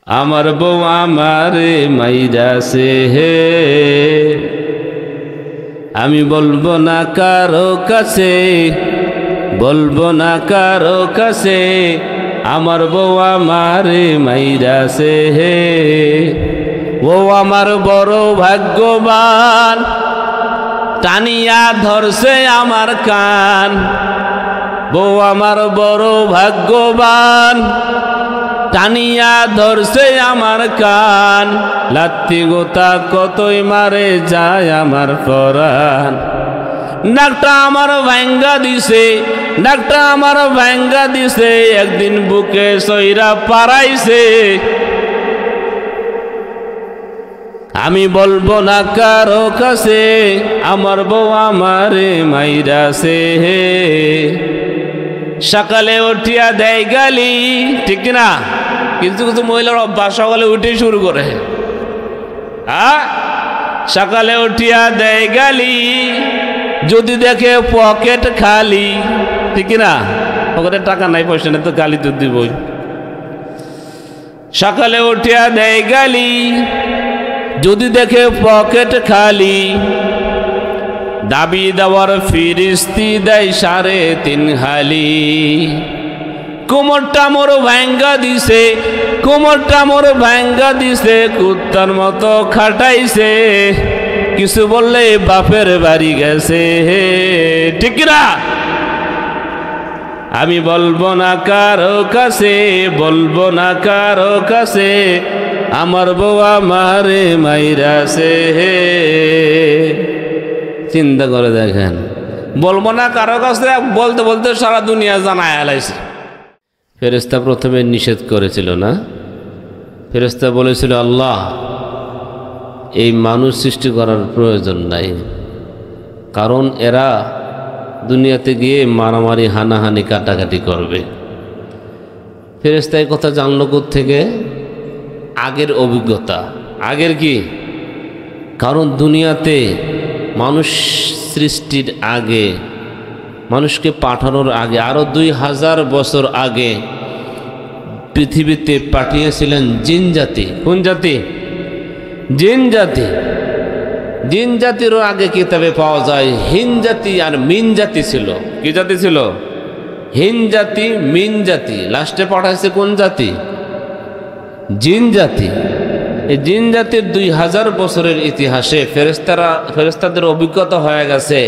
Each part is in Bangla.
আমার বউ আমারে মাইরাছে হে, আমি বলবো না কারো কাছে, বলবো না কারো কাছে, আমার বউ আমারে মাইরাছে হে। ও আমার বড় ভাগ্যবান, টানিয়া ধরছে আমার কান। বউ আমার বড় ভাগ্যবান, টানিয়া ধরছে আমার কান। লাত্তি গোতা কতই মারে যায় আমার পরাণ। নাকটা আমার ভাঙ্গা দিছে, নাকটা আমার ভাঙ্গা দিছে, একদিন বুকে সইরা পারাইছে। আমি বলবো না কারো কাছে, আমার বউ আমারে মাইরাছে হে। সকালে উঠিয়া দেয় গালি, ঠিক না? কিছু কিছু মহিলার অভ্যাস, সকালে উঠে শুরু করে, সকালে উঠিয়া দেয় গালি, যদি দেখে পকেট খালি, ঠিক না? পকেটে টাকা নাই, পয়সা নেই, তো গালি তো দিবই। সকালে উঠিয়া দেয় গালি, যদি দেখে পকেট খালি, দাবি দেওয়ার ফিরিস্তি দেয় 3.5 হালি। কোমরটা মোর ভাঙ্গা দিছে, কোমরটা মোর ভাঙ্গা দিছে, কুত্তার মতো খাটাইছে। কিছু বললে বাপের বাড়ি গেছে হে, ঠিক না? আমি বলবো না কারো কাছে, বলবো না কারো কাছে, আমার বউ আমারে মাইরাছে হে। চিন্তা করে দেখেন, বলবো না কারো কাছে বলতে বলতে সারা দুনিয়া জানায় আলাইছে। ফেরেশতা প্রথমে নিষেধ করেছিল না? ফেরেশতা বলেছিল, আল্লাহ এই মানুষ সৃষ্টি করার প্রয়োজন নাই, কারণ এরা দুনিয়াতে গিয়ে মারামারি হানাহানি কাটাকাটি করবে। ফেরেশতা এই কথা জানলো কোত্থেকে? আগের অভিজ্ঞতা। আগের কি? কারণ দুনিয়াতে মানুষ সৃষ্টির আগে, মানুষকে পাঠানোর আগে, আরো 2000 বছর আগে পৃথিবীতে পাঠিয়েছিলেন জিন জাতি। কোন জাতি? জিন জাতি। জিন জাতিরও আগে কিতাবে পাওয়া যায় হিন জাতি আর মিন জাতি ছিল। কি জাতি ছিল? হিন জাতি, মিন জাতি। লাস্টে পাঠাইছে কোন জাতি? জিন জাতি। এই জিন জাতির 2000 বছরের ইতিহাসে ফেরেশতাদের অভিজ্ঞতা হয়ে গেছে,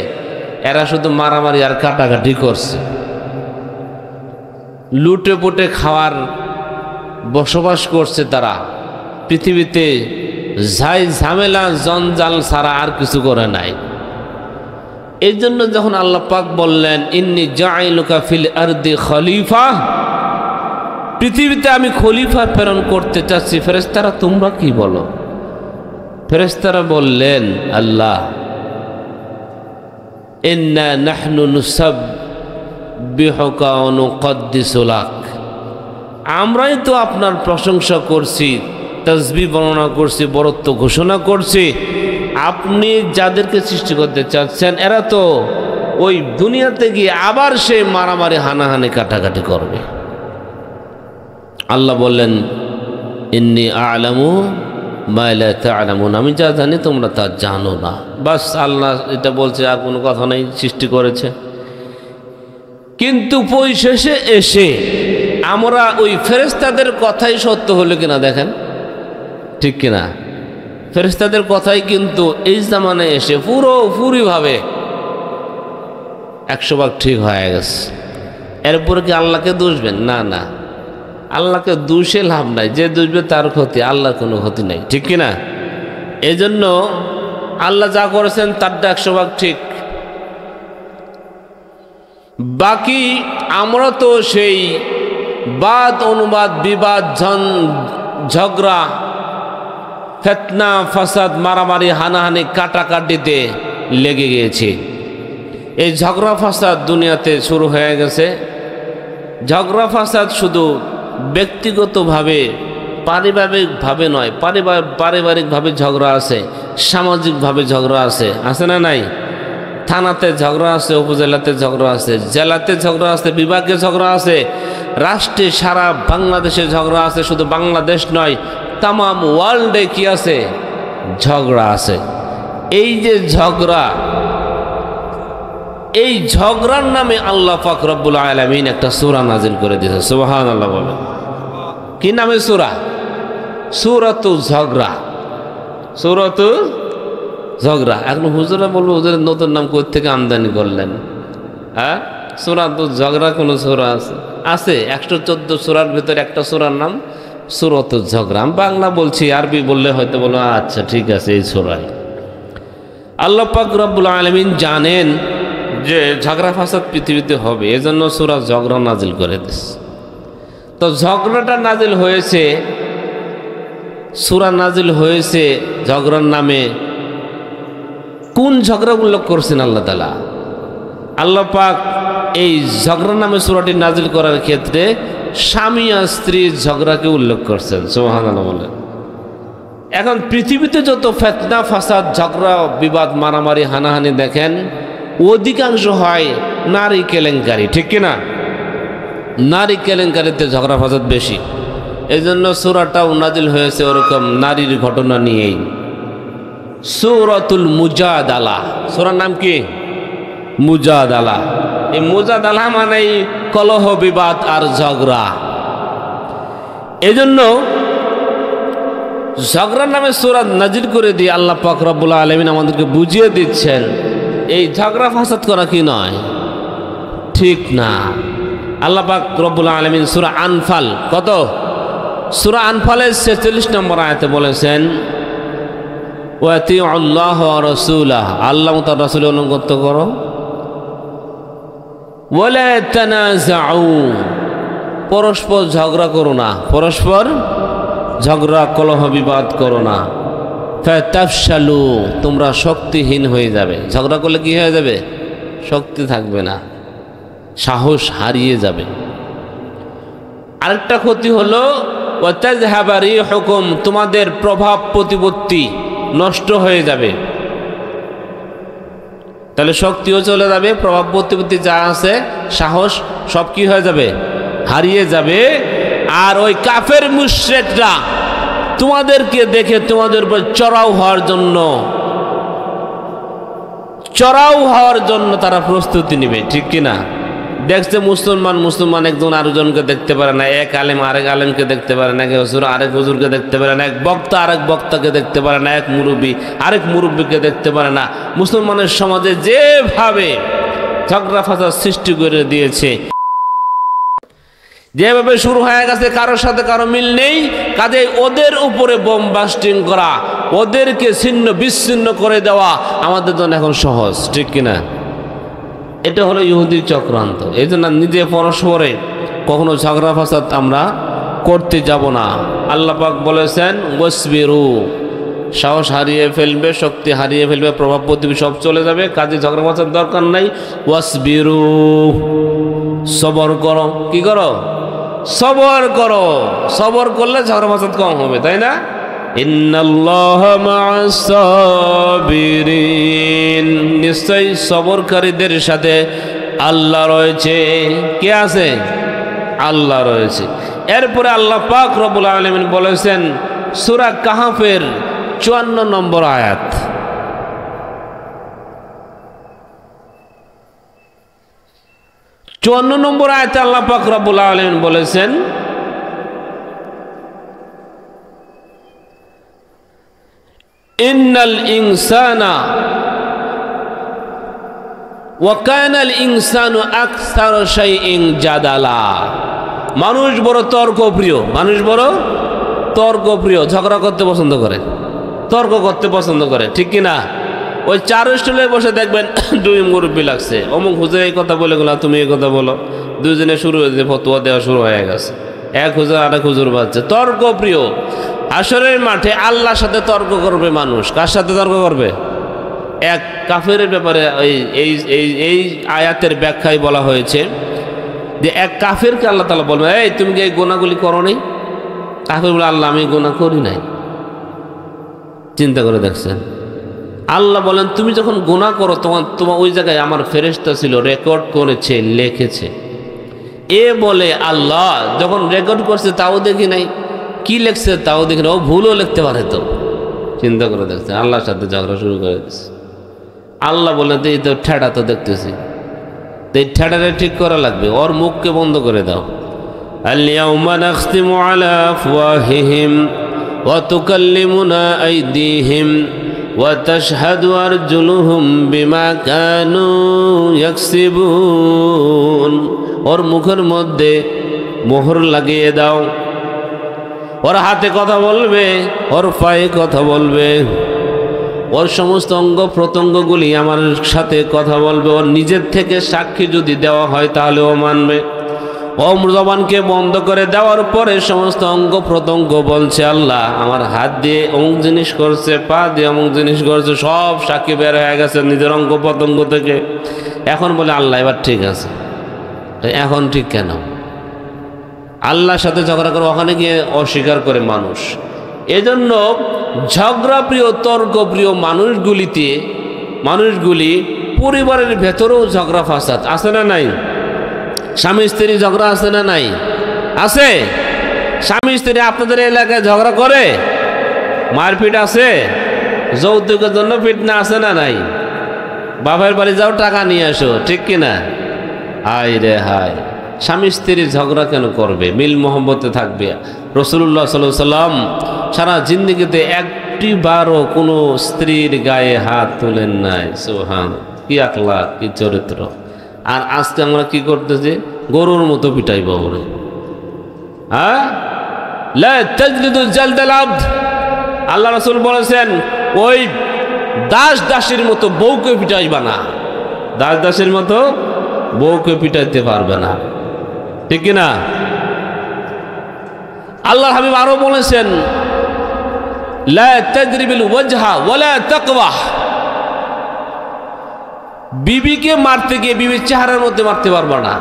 এরা শুধু মারামারি আর কাটাকাটি করছে, লুটে পুটে খাওয়ার বসবাস করছে। তারা পৃথিবীতে ঝামেলা জঞ্জাল ছাড়া আর কিছু করে নাই। এই জন্য যখন আল্লাহ পাক বললেন, ইন্নী জাইলুকা ফিল আরদি খলিফা, পৃথিবীতে আমি খলিফা প্রেরণ করতে চাচ্ছি, ফেরেশতারা তোমরা কি বলো? ফেরেশতারা বললেন, আল্লাহ ইন্না নাহনু নুসাব্বিহুকা ওয়া নুকদ্দিসু লাক, আমরাই তো আপনার প্রশংসা করছি, তাসবিহ বর্ণনা করছি, বরত্ব ঘোষণা করছি। আপনি যাদেরকে সৃষ্টি করতে চাচ্ছেন এরা তো ওই দুনিয়াতে গিয়ে আবার সে মারামারি হানাহানি কাটাকাটি করবে। আল্লাহ বললেন, ইন্নী আ'লামু মা লা তা'লামুন, আমি যা জানি তোমরা তা জানো না। বাস, আল্লাহ এটা বলছে, আর কোনো কথা নেই, সৃষ্টি করেছে। কিন্তু পরিশেষে এসে আমরা ওই ফেরেশতাদের কথাই সত্য হলো কিনা দেখেন, ঠিক কিনা? ফেরেশতাদের কথাই কিন্তু এই জামানায় এসে পুরোপুরিভাবে 100 ভাগ ঠিক হয়ে গেছে। এরপরে কি আল্লাহকে দোষবেন? না না, আল্লাহকে দোষে লাভ নাই, যে দোষবে তার ক্ষতি, আল্লাহর কোনো ক্ষতি নাই, ঠিক কিনা? এই জন্য আল্লাহ যা করেছেন তারটা 100 ভাগ ঠিক। বাকি আমরা তো সেই বাদ অনুবাদ, বিবাদ, ঝগড়া, ফিতনা, ফাসাদ, মারামারি, হানাহানি, কাটাকাটিতে লেগে গিয়েছি। এই ঝগড়া ফাসাদ দুনিয়াতে শুরু হয়ে গেছে। ঝগড়া ফাসাদ শুধু ব্যক্তিগতভাবে, পারিবারিকভাবে নয়, পারিবারিকভাবে ঝগড়া আছে, সামাজিকভাবে ঝগড়া আছে, আছে না নাই? থানাতে ঝগড়া আছে, উপজেলাতে ঝগড়া আছে, জেলাতে ঝগড়া আছে, বিভাগে ঝগড়া আছে, রাষ্ট্রে সারা বাংলাদেশে ঝগড়া আছে। শুধু বাংলাদেশ নয়, তাম ওয়ার্ল্ডে কি আছে? ঝগড়া আছে। এই যে ঝগড়া, এই ঝগড়ার নামে আল্লাহ পাক রব্বুল আলামিন একটা সূরা নাজিল করে দিয়েছে। সুবহানাল্লাহ বলেন। কি নামে সূরা? সূরাতুল ঝগড়া। সূরাতুল ঝগড়া। এখন হুজুরা বলবো, হুজুরের নতুন নাম কোথা থেকে আমদানি করলেন? হ্যাঁ, সূরাতুল ঝগড়া কোন সূরা আছে? আছে 114 সূরার ভিতরে একটা সূরার নাম সূরাতুল ঝগড়া। আমি বাংলা বলছি, আরবি বললে হয়তো বলো আচ্ছা ঠিক আছে, এই সূরায় আল্লাহ পাক রব্বুল আলামিন জানেন যে ঝগড়া ফাসাদ পৃথিবীতে হবে, এজন্য সূরা ঝগড়া নাজিল করে দিয়েছে। তো ঝগড়াটা নাজিল হয়েছে, সূরা নাজিল হয়েছে ঝগড়ার নামে। কোন ঝগড়া উল্লেখ করছেন আল্লাহ তাআলা? আল্লাহ পাক এই ঝগড়ার নামে সূরাটি নাজিল করার ক্ষেত্রে স্বামী আর স্ত্রীর ঝগড়াকে উল্লেখ করছেন। সুবহানাল্লাহ বলেন। এখন পৃথিবীতে যত ফিতনা ফাসাদ, ঝগড়া বিবাদ, মারামারি, হানাহানি দেখেন, অধিকাংশ হয় নারী কেলেঙ্কারি, ঠিক কিনা? নারী কেলেঙ্কারিতে ঝগড়া ফাসাদ বেশি। এই জন্য সূরাটাও নাজিল হয়েছে ওরকম নারীর ঘটনা নিয়েই। সূরাতুল মুজাদালা। সূরার নাম কি? মুজাদালা। এই মুজাদালা মানে কলহ, বিবাদ আর ঝগড়া। এজন্য ঝগড়ার নামে সূরা নাজিল করে দিয়ে আল্লাহ পাক রব্বুল আলামিন আমাদেরকে বুঝিয়ে দিচ্ছেন এই ঝগড়া ফাসাদ করা কি নয়, ঠিক না। আল্লাহ পাক রব্বুল আলামিন সূরা আনফাল, কত? সূরা আনফালের 46 নম্বর আয়াতে বলেছেন, ওয়াতিউল্লাহ ওয়া রাসূলাহ, আল্লাহ ও তার রাসূলের অনুগত করো। ওয়ালা তানাযাউ, পরস্পর ঝগড়া করো না, পরস্পর ঝগড়া কলহ বিবাদ করো না। ফাতাফশালু, তোমরা শক্তিহীন হয়ে যাবে। ঝগড়া করলে কি হয়ে যাবে? শক্তি থাকবে না, সাহস হারিয়ে যাবে। আরেকটা ক্ষতি হলো ওয়াতাযহাবা রিহুকুম, তোমাদের প্রভাব প্রতিপত্তি নষ্ট হয়ে যাবে। তাহলে শক্তিও চলে যাবে, প্রভাব প্রতিপত্তি যা আছে, সাহস সব কি হয়ে যাবে? হারিয়ে যাবে। আর ওই কাফের মুশরিকরা তোমাদেরকে দেখে তোমাদের উপর চড়াও হওয়ার জন্য তারা প্রস্তুতি নেবে, ঠিক কিনা? দেখছে মুসলমান একজন আরেকজনকে দেখতে পারে না, এক আলেম আরেক আলেমকে দেখতে পারে না, এক হুজুর আরেক হুজুরকে দেখতে পারে না, এক বক্তা আরেক বক্তাকে দেখতে পারে না, এক মুরব্বী আরেক মুরব্বীকে দেখতে পারে না। মুসলমানের সমাজে যেভাবে ঝগড়া ফাসাদ সৃষ্টি করে দিয়েছে, যেভাবে শুরু হয়ে গেছে, কারোর সাথে কারো মিল নেই, কাজেই ওদের উপরে বোম বাস্টিং করা, ওদেরকে ছিন্ন বিচ্ছিন্ন করে দেওয়া আমাদের জন্য এখন সহজ, ঠিক কিনা? এটা হলো ইহুদি চক্রান্ত। এই জন্য নিজে পরস্পরে কখনো ঝগড়া ফাসাদ আমরা করতে যাব না। আল্লাহ পাক বলেছেন ওয়াসবিরু, সাহস হারিয়ে ফেলবে, শক্তি হারিয়ে ফেলবে, প্রভাব প্রতিপত্তি সব চলে যাবে, কাজে ঝগড়া ফাসাদ দরকার নাই। ওয়াসবিরু, সবর করো। কি করো? সবর করো। সবর করলে ঝগড়া ফাসাদ কম হবে, তাই না? ইন্নাল্লাহা মা'আস সাবিরিন, নিশ্চয়ই সবরকারীদের সাথে আল্লাহ রয়েছে। কে আছে? আল্লাহ রয়েছে। এরপরে আল্লাহ পাক রব্বুল আলামিন বলেছেন সূরা কাহফের 54 নম্বর আয়াত, নম্বর আয়াতে আল্লাহ পাক রব্বুল আলামিন বলেছেন, ইন্নাল ইনসানা ওয়া কানাল ইনসানু আকসারা শাইইন জাদালা, মানুষ বড় তর্কপ্রিয়, মানুষ বড় তর্কপ্রিয়, ঝগড়া করতে পছন্দ করে, তর্ক করতে পছন্দ করে, ঠিক কিনা? ওই চার স্টলে বসে দেখবেন দুই মুরব্বী লাগছে, অমুক হুজুর এই কথা বলে গেল, তুমি এই কথা বলো, দুজনে শুরু হয়েছে, ফতোয়া দেওয়া শুরু হয়ে গেছে, এক হুজুর আরেক হুজুর বাজছে, তর্কপ্রিয়। হাসরের মাঠে আল্লাহর সাথে তর্ক করবে মানুষ। কার সাথে তর্ক করবে? এক কাফের ব্যাপারে এই আয়াতের ব্যাখ্যায় বলা হয়েছে যে এক কাফেরকে আল্লাহ তাআলা বলবে, এই তুমি কি এই গুনাহগুলি করো নাই? কাফের বলে, আল্লাহ আমি গুনাহ করি নাই। চিন্তা করে দেখছেন, আল্লাহ বলেন তুমি যখন গুনাহ করো তোমার ওই জায়গায় আমার ফেরেশতা ছিল, রেকর্ড করেছে, লিখেছে। এ বলে আল্লাহ যখন রেকর্ড করছে তাও দেখি নাই, কি লিখছে তাও দেখি না, ও ভুলও লিখতে পারে তো। চিন্তা করে দেখছে, আল্লাহর সাথে ঝগড়া শুরু করে দিচ্ছে। আল্লাহ বলেন এই তো ঠেড়া তো দেখতেছি, তো এই ঠেড়াটা ঠিক করা লাগবে, ওর মুখকে বন্ধ করে দাও। আল-ইয়াওমা নাখতিমু আলা আফওয়াহিহিম ওয়া তুকাল্লিমুনা আইদিহিম ওয়া তাশহাদু আরজুলুহুম বিমা কানু ইয়াকসিবুন। ওর মুখের মধ্যে মোহর লাগিয়ে দাও, ওর হাতে কথা বলবে, ওর পায়ে কথা বলবে, ওর সমস্ত অঙ্গ প্রত্যঙ্গগুলি আমার সাথে কথা বলবে। ওর নিজের থেকে সাক্ষী যদি দেওয়া হয় তাহলে ও মানবে। ও জবানকে বন্ধ করে দেওয়ার পরে সমস্ত অঙ্গ প্রত্যঙ্গ বলছে আল্লাহ আমার হাত দিয়ে অমুক জিনিস করছে, পা দিয়ে অমুক জিনিস করছে, সব সাক্ষী বের হয়ে গেছে নিজের অঙ্গ প্রত্যঙ্গ থেকে। এখন বলে আল্লাহ এবার ঠিক আছে। এখন ঠিক কেন? আল্লাহর সাথে ঝগড়া করে ওখানে গিয়ে অস্বীকার করে মানুষ। এজন্য ঝগড়াপ্রিয় তর্কপ্রিয় মানুষগুলি পরিবারের ভেতরেও ঝগড়া ফাসাদ আছে না নাই? স্বামী স্ত্রী ঝগড়া আছে না নাই? আছে। স্বামী স্ত্রী আপনাদের এলাকায় ঝগড়া করে, মারপিট আছে, যৌতুকের জন্য ফিটনা আছে না নাই? বাবার বাড়ি যাও টাকা নিয়ে আসো, ঠিক কিনা? হায় রে হায়, স্বামী স্ত্রী ঝগড়া কেন করবে? মিল মোহব্বতে থাকবে। রাসূলুল্লাহ সাল্লাল্লাহু আলাইহি ওয়াসাল্লাম সারা জিন্দেগিতে একটি বারও কোনো স্ত্রীর গায়ে হাত তোলেন নাই। সুবহান, কি আখলাক, কি চরিত্র! আর আজকে আমরা কি করতেছি? গরুর মতো পিটাই বাবুরে। হ্যাঁ, লা তাজলিদু জালদাল আবদ। আল্লাহ রাসূল বলেছেন ওই দাসের মতো বউকে পিটাইবা না, দাসের মতো বউকে পিটাইতে পারবে না, ঠিক কিনা? আল্লাহ হাবিব আরো বলেছেন লা তাজরিবিল ওয়াজহা ওয়ালা তাকওয়াহ। বিবিকে মারতে গিয়ে বিবির চেহারার মধ্যে মারতে পারবা না,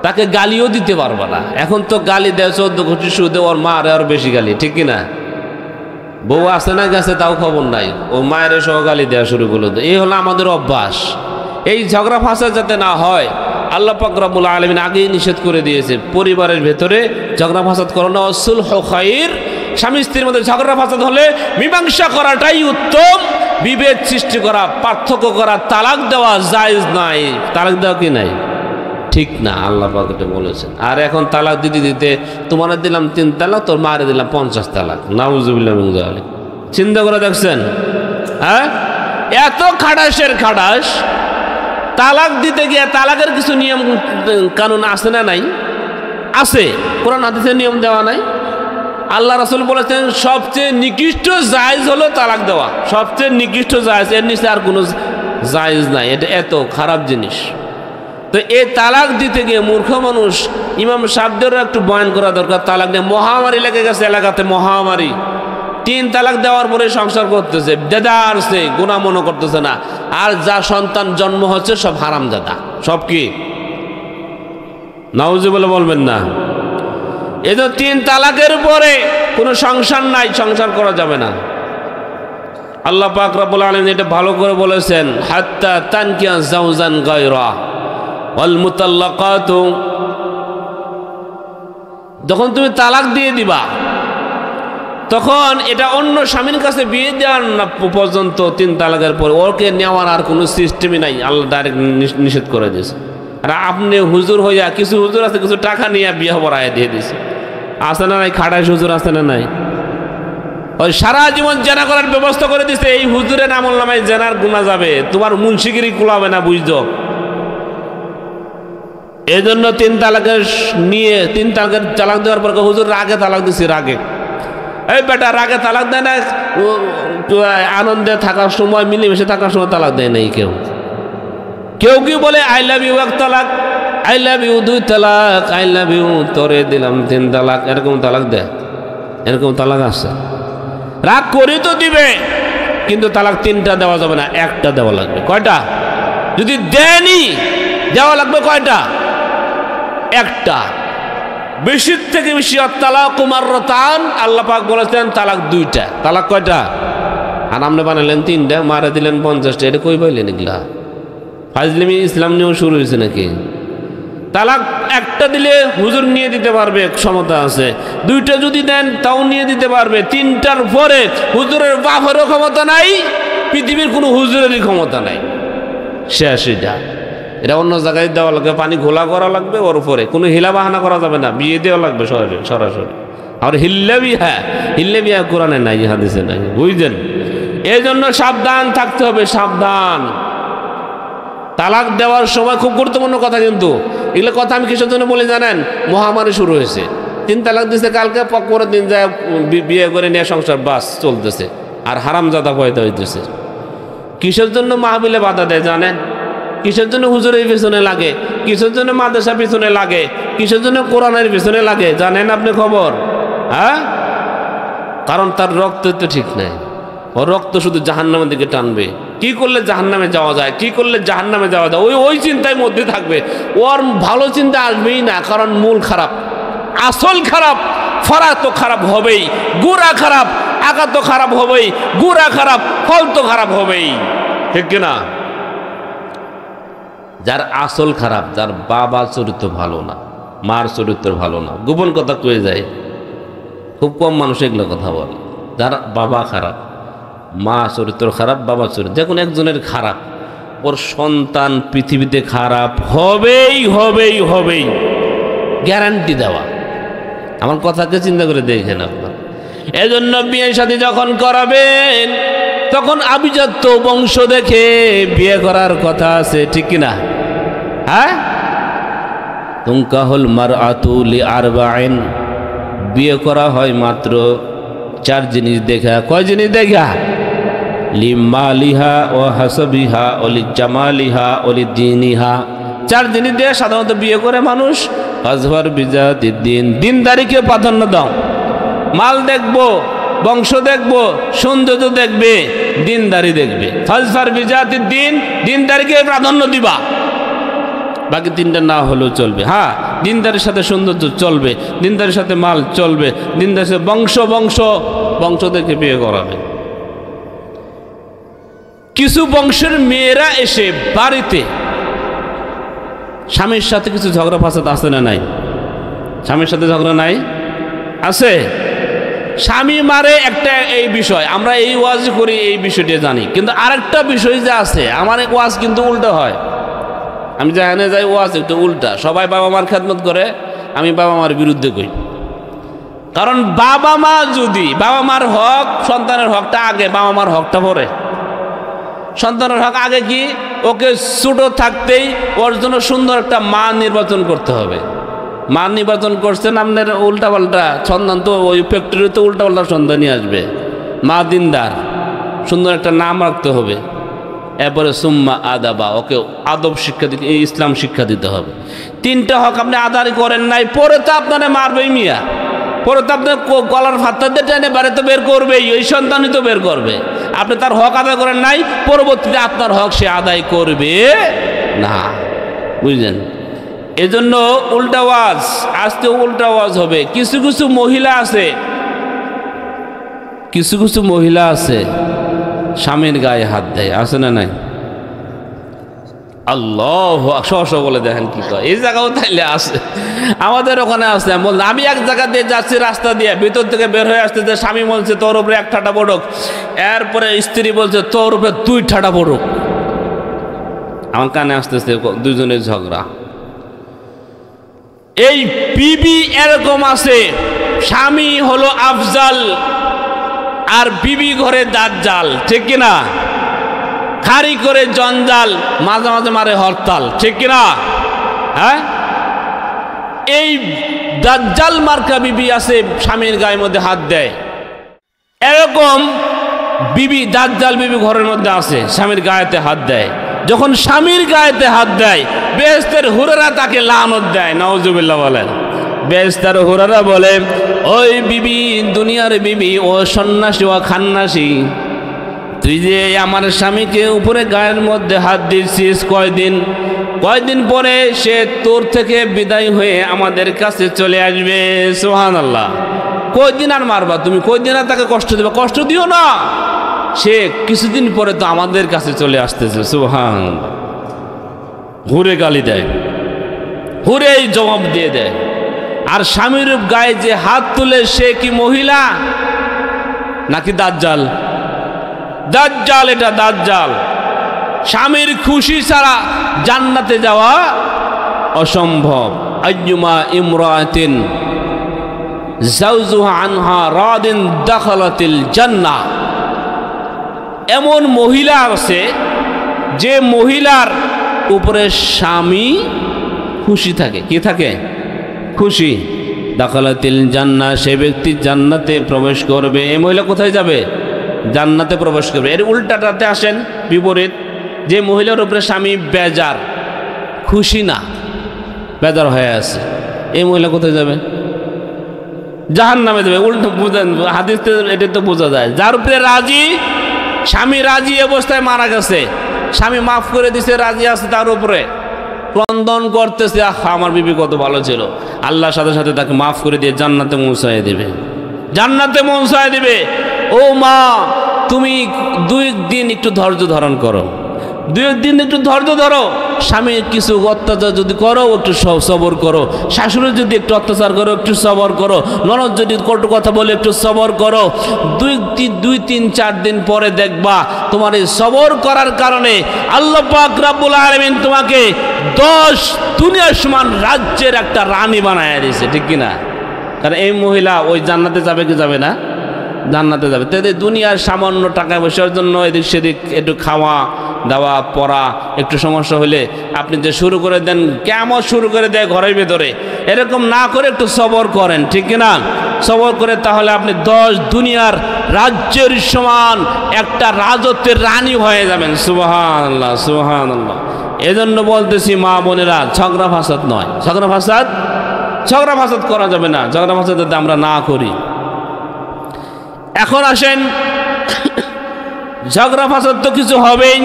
তাকে গালিও দিতে পারবা না। এখন তো গালি দেয় 14 কোটি সুদে, ওর মা আর বেশি গালি, ঠিক কিনা? বউ আসে না গেছে তাও খবর নাই, ও মায়ের সহ গালি দেওয়া শুরু করলো। এই হলো আমাদের অভ্যাস। এই ঝগড়া ফাসাদ যাতে না হয় আল্লাহ পাক রব্বুল আলামিন আগেই নিষেধ করে দিয়েছে। পরিবারের ভেতরে ঝগড়া ফাসাদ করো না, সুলহু খায়র। স্বামী স্ত্রীর মধ্যে ঝগড়া ফাসাদ হলে মীমাংসা করাটাই উত্তম। বিভেদ সৃষ্টি করা, পার্থক্য করা, তালাক দেওয়া জায়েজ নাই। তালাক দেওয়া কি নাই? ঠিক না, আল্লাহ পাক এটা বলেছেন। আর এখন তালাক দিতে দিতে তোমার দিলাম 3 তালাক, তোর মারে দিলাম 50 তালাক। নাউজুবিল্লাহ মিন যালিক। চিন্তা করে দেখছেন? হ্যাঁ, এত খাটাসের খাটাস। তালাক দিতে গিয়ে তালাকের কিছু নিয়ম কানুন আছে না নাই? আছে, কোরআন হাদিসের নিয়ম দেওয়া নাই। আল্লাহ রাসূল বলেছেন সবচেয়ে নিকৃষ্ট জায়েজ হলো তালাক দেওয়া, সবচেয়ে নিকৃষ্ট জায়েজ, এর নিচে আর কোনো জায়েজ নাই। এটা এত খারাপ জিনিস। তো এই তালাক দিতে গিয়ে মূর্খ মানুষ, ইমাম সাহেবদেরও একটু বয়ান করা দরকার। তালাক নিয়ে মহামারী লেগে গেছে এলাকাতে, মহামারী। 3 তালাক দেওয়ার পরে সংসার করতেছে, দেদারছে, গুনাহ মনে করতেছে না। আর যা সন্তান জন্ম হচ্ছে সব হারামজাদা, সব কি? নাউজুবিল্লাহ বলবেন না। এই তো 3 তালাকের পরে কোনো সংসার নাই, সংসার করা যাবে না। আল্লাহ পাক রব্বুল আলামিন এটা ভালো করে বলেছেন, হাত্তা তানকিয়া যাওজান গায়রা ওয়াল মুতাল্লাকাতু। যখন তুমি তালাক দিয়ে দিবা তখন এটা অন্য স্বামীর কাছে বিয়ে দেওয়ার না পর্যন্ত 3 তালাকের পরে ওকে নেওয়ার আর কোনো সিস্টেমই নাই। আল্লাহ ডাইরেক্ট নিষেধ করে দিয়েছে। আর আপনি হুজুর হইয়া, কিছু হুজুর আছে কিছু টাকা নিয়ে বিয়ে পড়ায় দিয়ে দিয়েছে, আছে না নাই? খাটাইশ হুজুর আছে না নাই? ওই সারা জীবন জেনা করার ব্যবস্থা করে দিছে। এই হুজুরের আমল নামায় জেনার গুনাহ যাবে, তোমার মুন্সিগিরি কুলাবে না, বুঝছো? এই জন্য 3 তালাকের নিয়ে 3 তালাকের তালাক দেওয়ার পর হুজুর রাগে তালাক দিছি, রাগে। এই বেটা রাগে তালাক দেয় না, আনন্দে থাকার সময়, মিলেমিশে থাকার সময় তালাক দেয় নাই কেউ। কেউ কি বলে আই লাভ ইউ 1 তালাক, আই লাভ ইউ 2 তালাক, আই লাভ ইউ তোরে দিলাম 3 তালাক, এরকম তালাক দেয়? এরকম তালাক আছে? রাগ করে তো দিবে, কিন্তু তালাক 3টা দেওয়া যাবে না, 1টা দেওয়া লাগবে। কয়টা? যদি দেয়নি দেওয়া লাগবে কয়টা? 1টা। বেশির থেকে বেশি তালাক মাররাতান। আল্লাহ পাক বলেছেন তালাক 2টা। তালাক কয়টা? আর আপনি বানালেন 3টা, মারা দিলেন 50টা, এটা কই পাইলেন এগুলা? ফাজলিমি ইসলাম নিয়েও শুরু হয়েছে নাকি? তালাক একটা দিলে হুজুর নিয়ে দিতে পারবে, ক্ষমতা আছে। 2টা যদি দেন তাও নিয়ে দিতে পারবে। 3টার পরে হুজুরের বাপেরও ক্ষমতা নাই, পৃথিবীর কোনো হুজুরেরই ক্ষমতা নাই। শেষ। এটা অন্য জায়গায় দেওয়া লাগবে, পানি ঘোলা করা লাগবে, ওর উপরে কোনো হিলা বাহানা করা যাবে না, বিয়ে দেওয়া লাগবে সরাসরি। আর হিল্লে বিয়া কোরআনে নাই, হাদিসে নাই, বুঝলেন? এই জন্য সাবধান থাকতে হবে, সাবধান। তালাক দেওয়ার সময় খুব গুরুত্বপূর্ণ কথা, কিন্তু এগুলো কথা আমি কিসের জন্য বলে জানেন? মহামারী শুরু হয়েছে, 3 তালাক দিচ্ছে, কালকে পরের দিন যায় বিয়ে করে নিয়ে সংসার বাস চলতেছে, আর হারামজাদা পয়দা হইতেছে। কিসের জন্য মাহফিলে বাধা দেয় জানেন? কিসের জন্য হুজুরের পিছনে লাগে? কিসের জন্য মাদ্রাসা পিছনে লাগে? কিসের জন্য কোরআনের পিছনে লাগে জানেন আপনি খবর? হ্যাঁ, কারণ তার রক্ত তো ঠিক নাই, ওর রক্ত শুধু জাহান্নামের দিকে টানবে। কি করলে জাহান্নামে যাওয়া যায়, কি করলে জাহান্নামে যাওয়া যায়, ওই চিন্তার মধ্যে থাকবে। ওর ভালো চিন্তা আসবেই না, কারণ মূল খারাপ, আসল খারাপ, ফরা তো খারাপ হবেই, গুড়া খারাপ, আগা তো খারাপ হবেই, গুড়া খারাপ, ফল তো খারাপ হবেই, ঠিক কিনা? যার আসল খারাপ, যার বাবা চরিত্র ভালো না, মার চরিত্র ভালো না, গোপন কথা কয়ে যায়, খুব কম মানুষ এগুলো কথা বলে। যার বাবা খারাপ, মা চরিত্র খারাপ, বাবা চরিত্র, যে কোনো একজনের খারাপ, ওর সন্তান পৃথিবীতে খারাপ হবেই, গ্যারান্টি দেওয়া। আমার কথাকে চিন্তা করে দেখেন আপনার। এজন্য বিয়ে শাদী যখন করাবেন তখন আভিজাত্য বংশ দেখে বিয়ে করার কথা আছে, ঠিক কিনা? হ্যাঁ, তুনকাহুল মারআতু লিআরবাইন, বিয়ে করা হয় মাত্র 4 জিনিস দেখা। কয় জিনিস দেখা? লিমালিহা ও হাসাবিহা ও লিজামালিহা ও লিদ্দীনিহা। 4 জিনিস দিয়ে সাধারণত বিয়ে করে মানুষ। ফাজফার বিজাতিদ্দিন, দিনদারিকে প্রাধান্য দাও। মাল দেখবো, বংশ দেখবো, সৌন্দর্য দেখবে, দিনদারি দেখবে। ফাজফার বিজাতিদ্দিন, দিনদারিকে প্রাধান্য দিবা। বাকি 3টা না হলেও চলবে। হ্যাঁ, দিনদারির সাথে সৌন্দর্য চলবে, দিনদারির সাথে মাল চলবে, দিনদারির সাথে বংশ দেখে বিয়ে করাবে। কিছু বংশের মেয়েরা এসে বাড়িতে স্বামীর সাথে কিছু ঝগড়া ফাসাদ আছে না নাই? স্বামীর সাথে ঝগড়া নাই? আছে। স্বামী মারে একটা এই বিষয়, আমরা এই ওয়াজ করি, এই বিষয়টা জানি, কিন্তু আরেকটা বিষয় যে আছে, আমার এক ওয়াজ কিন্তু উল্টো হয়। আমি যেখানে যাই ওয়াজ একটু উল্টা। সবাই বাবা মার খেদমত করে, আমি বাবা মার বিরুদ্ধে কই। কারণ বাবা মা যদি, বাবা মার হক, সন্তানের হকটা আগে, বাবা মার হকটা পরে। সন্তানের হক আগে কি? ওকে ছোট থাকতেই ওর জন্য সুন্দর একটা মা নির্বাচন করতে হবে। মা নির্বাচন করছেন আপনার উল্টাপাল্টা সন্তান, তো ওই ফ্যাক্টরিতে উল্টাপাল্টা সন্তানই আসবে। মা দিনদার, সুন্দর একটা নাম রাখতে হবে। এরপরে সুম্মা আদাবা, ওকে আদব শিক্ষা দিতে, ইসলাম শিক্ষা দিতে হবে। 3টা হক আপনি আদায় করেন নাই, পরে তো আপনারা মারবেই মিয়া, পরে তো আপনার গলার ফাত্তাতে টেনে বাড়িতে বের করবেই, ওই সন্তানই তো বের করবে। আপনি তার হক আদায় করেন নাই, পরবর্তীতে আপনার হক সে আদায় করবে না, বুঝলেন? এজন্য উল্টা ওয়াজ, আজকে উল্টা ওয়াজ হবে। কিছু কিছু মহিলা আছে স্বামীর গায়ে হাত দেয়, আছে না নাই? আল্লাহ সহস বলে দেখেন কি কয়। এই জায়গাও তাইলে আছে, আমাদের ওখানে আছে। বললাম আমি এক জায়গা দিয়ে যাচ্ছি, রাস্তা দিয়ে ভিতর থেকে বের হয়ে আসতে, যে স্বামী বলছে তোর উপরে 1 ঠাটা পড়ুক, এরপরে স্ত্রী বলছে তোর উপরে 2 ঠাটা পড়ুক। আমার কানে আসতেছে দুজনের ঝগড়া। এই বিবি এরকম আছে, স্বামী হলো আফজাল আর বিবি ঘরে দাজ্জাল, ঠিক কিনা? খারি করে জঞ্জাল, মাঝে মাঝে মারে হরতাল, ঠিক কিনা? হ্যাঁ, এই দাজ্জাল মার্কা বিবি আছে, স্বামীর গায়ের মধ্যে হাত দেয়। এরকম বিবি, দাজ্জাল বিবি ঘরের মধ্যে আছে, স্বামীর গায়েতে হাত দেয়। যখন স্বামীর গায়েতে হাত দেয়, বেহেশতের হুরেরা তাকে লানত দেয়। নাউজুবিল্লাহ বলেন। বেহেশতের হুরেরা বলে, ওই বিবি, দুনিয়ার বিবি, ও সন্ন্যাসী, ও খান্নাসী, তুই যে আমার স্বামীকে উপরে গায়ের মধ্যে হাত দিচ্ছিস কয়দিন পরে সে তোর থেকে বিদায় হয়ে আমাদের কাছে চলে আসবে। সুবহানাল্লাহ। কয়দিন আর মারবা তুমি? কয়দিন আর তাকে কষ্ট দেবে? কষ্ট দিও না, সে কিছুদিন পরে তো আমাদের কাছে চলে আসতেছে। সুবহানাল্লাহ। ঘুরে গালি দেয়, ঘুরেই জবাব দিয়ে দেয়। আর স্বামীর গায়ে যে হাত তুলে সে কি মহিলা নাকি দাজ্জাল? দাজ্জাল, এটা দাজ্জাল। স্বামীর খুশি ছাড়া জান্নাতে যাওয়া অসম্ভব। আইয়ুমা ইমরাতিন যাওজুহা আনহা রাদিন দাখালাতিল জান্নাহ। এমন মহিলা আছে যে মহিলার উপরে স্বামী খুশি থাকে। কি থাকে? খুশি। দাখালাতিল জান্নাহ, সে ব্যক্তি জান্নাতে প্রবেশ করবে। এই মহিলা কোথায় যাবে? জান্নাতে প্রবেশ করবে। এর উল্টাটাতে আসেন বিপরীত, যে মহিলার উপরে স্বামী বেজার, খুশি না, বেজার হয়ে আছে, এই মহিলা কোথায় যাবে? জাহান্নামে যাবে। উল্টো বুঝেন, হাদিসে এটা তো বোঝা যায়। যার উপরে রাজি, স্বামী রাজি অবস্থায় মারা গেছে, স্বামী মাফ করে দিছে, রাজি আছে, তার উপরে ক্রন্দন করতেছে, আমার বিবি কত ভালো ছিল, আল্লাহর সাথে সাথে তাকে মাফ করে দিয়ে জান্নাতে পৌঁছায় দিবে, জান্নাতে পৌঁছায় দিবে। ও মা, তুমি 2 দিন একটু ধৈর্য ধারণ করো, 2 দিন একটু ধৈর্য ধরো। স্বামী কিছু অত্যাচার যদি করো একটু সবর করো, শাশুড়ি যদি একটু অত্যাচার করো একটু সবর করো, ননদ যদি কটু কথা বলে একটু সবর করো। 2-3-4 দিন পরে দেখবা তোমার এই সবর করার কারণে আল্লাহ পাক রব্বুল আলামিন তোমাকে 10 দুনিয়ার সমান রাজ্যের একটা রানী বানায় দিয়েছে। ঠিক কিনা? কারণ এই মহিলা ওই জান্নাতে যাবে কি যাবে না? জান্নাতে যাবে। তাদের দুনিয়ার সামান্য টাকা পয়সার জন্য এদিক সেদিক একটু খাওয়া দাওয়া পড়া একটু সমস্যা হলে আপনি যে শুরু করে দেন, কেমন শুরু করে দেয় ঘরের ভেতরে, এরকম না করে একটু সবর করেন। ঠিক কিনা? সবর করে তাহলে আপনি 10 দুনিয়ার রাজ্যের সমান একটা রাজত্বের রানী হয়ে যাবেন। সুবহানাল্লাহ, সুবহানাল্লাহ। এজন্য বলতেছি মা বোনেরা, ঝগড়া ফাসাদ নয়, ঝগড়া ফাসাদ করা যাবে না। ঝগড়া ফাসাদ যাতে আমরা না করি। এখন আসেন, ঝগড়া ফাসাদ তো কিছু হবেই,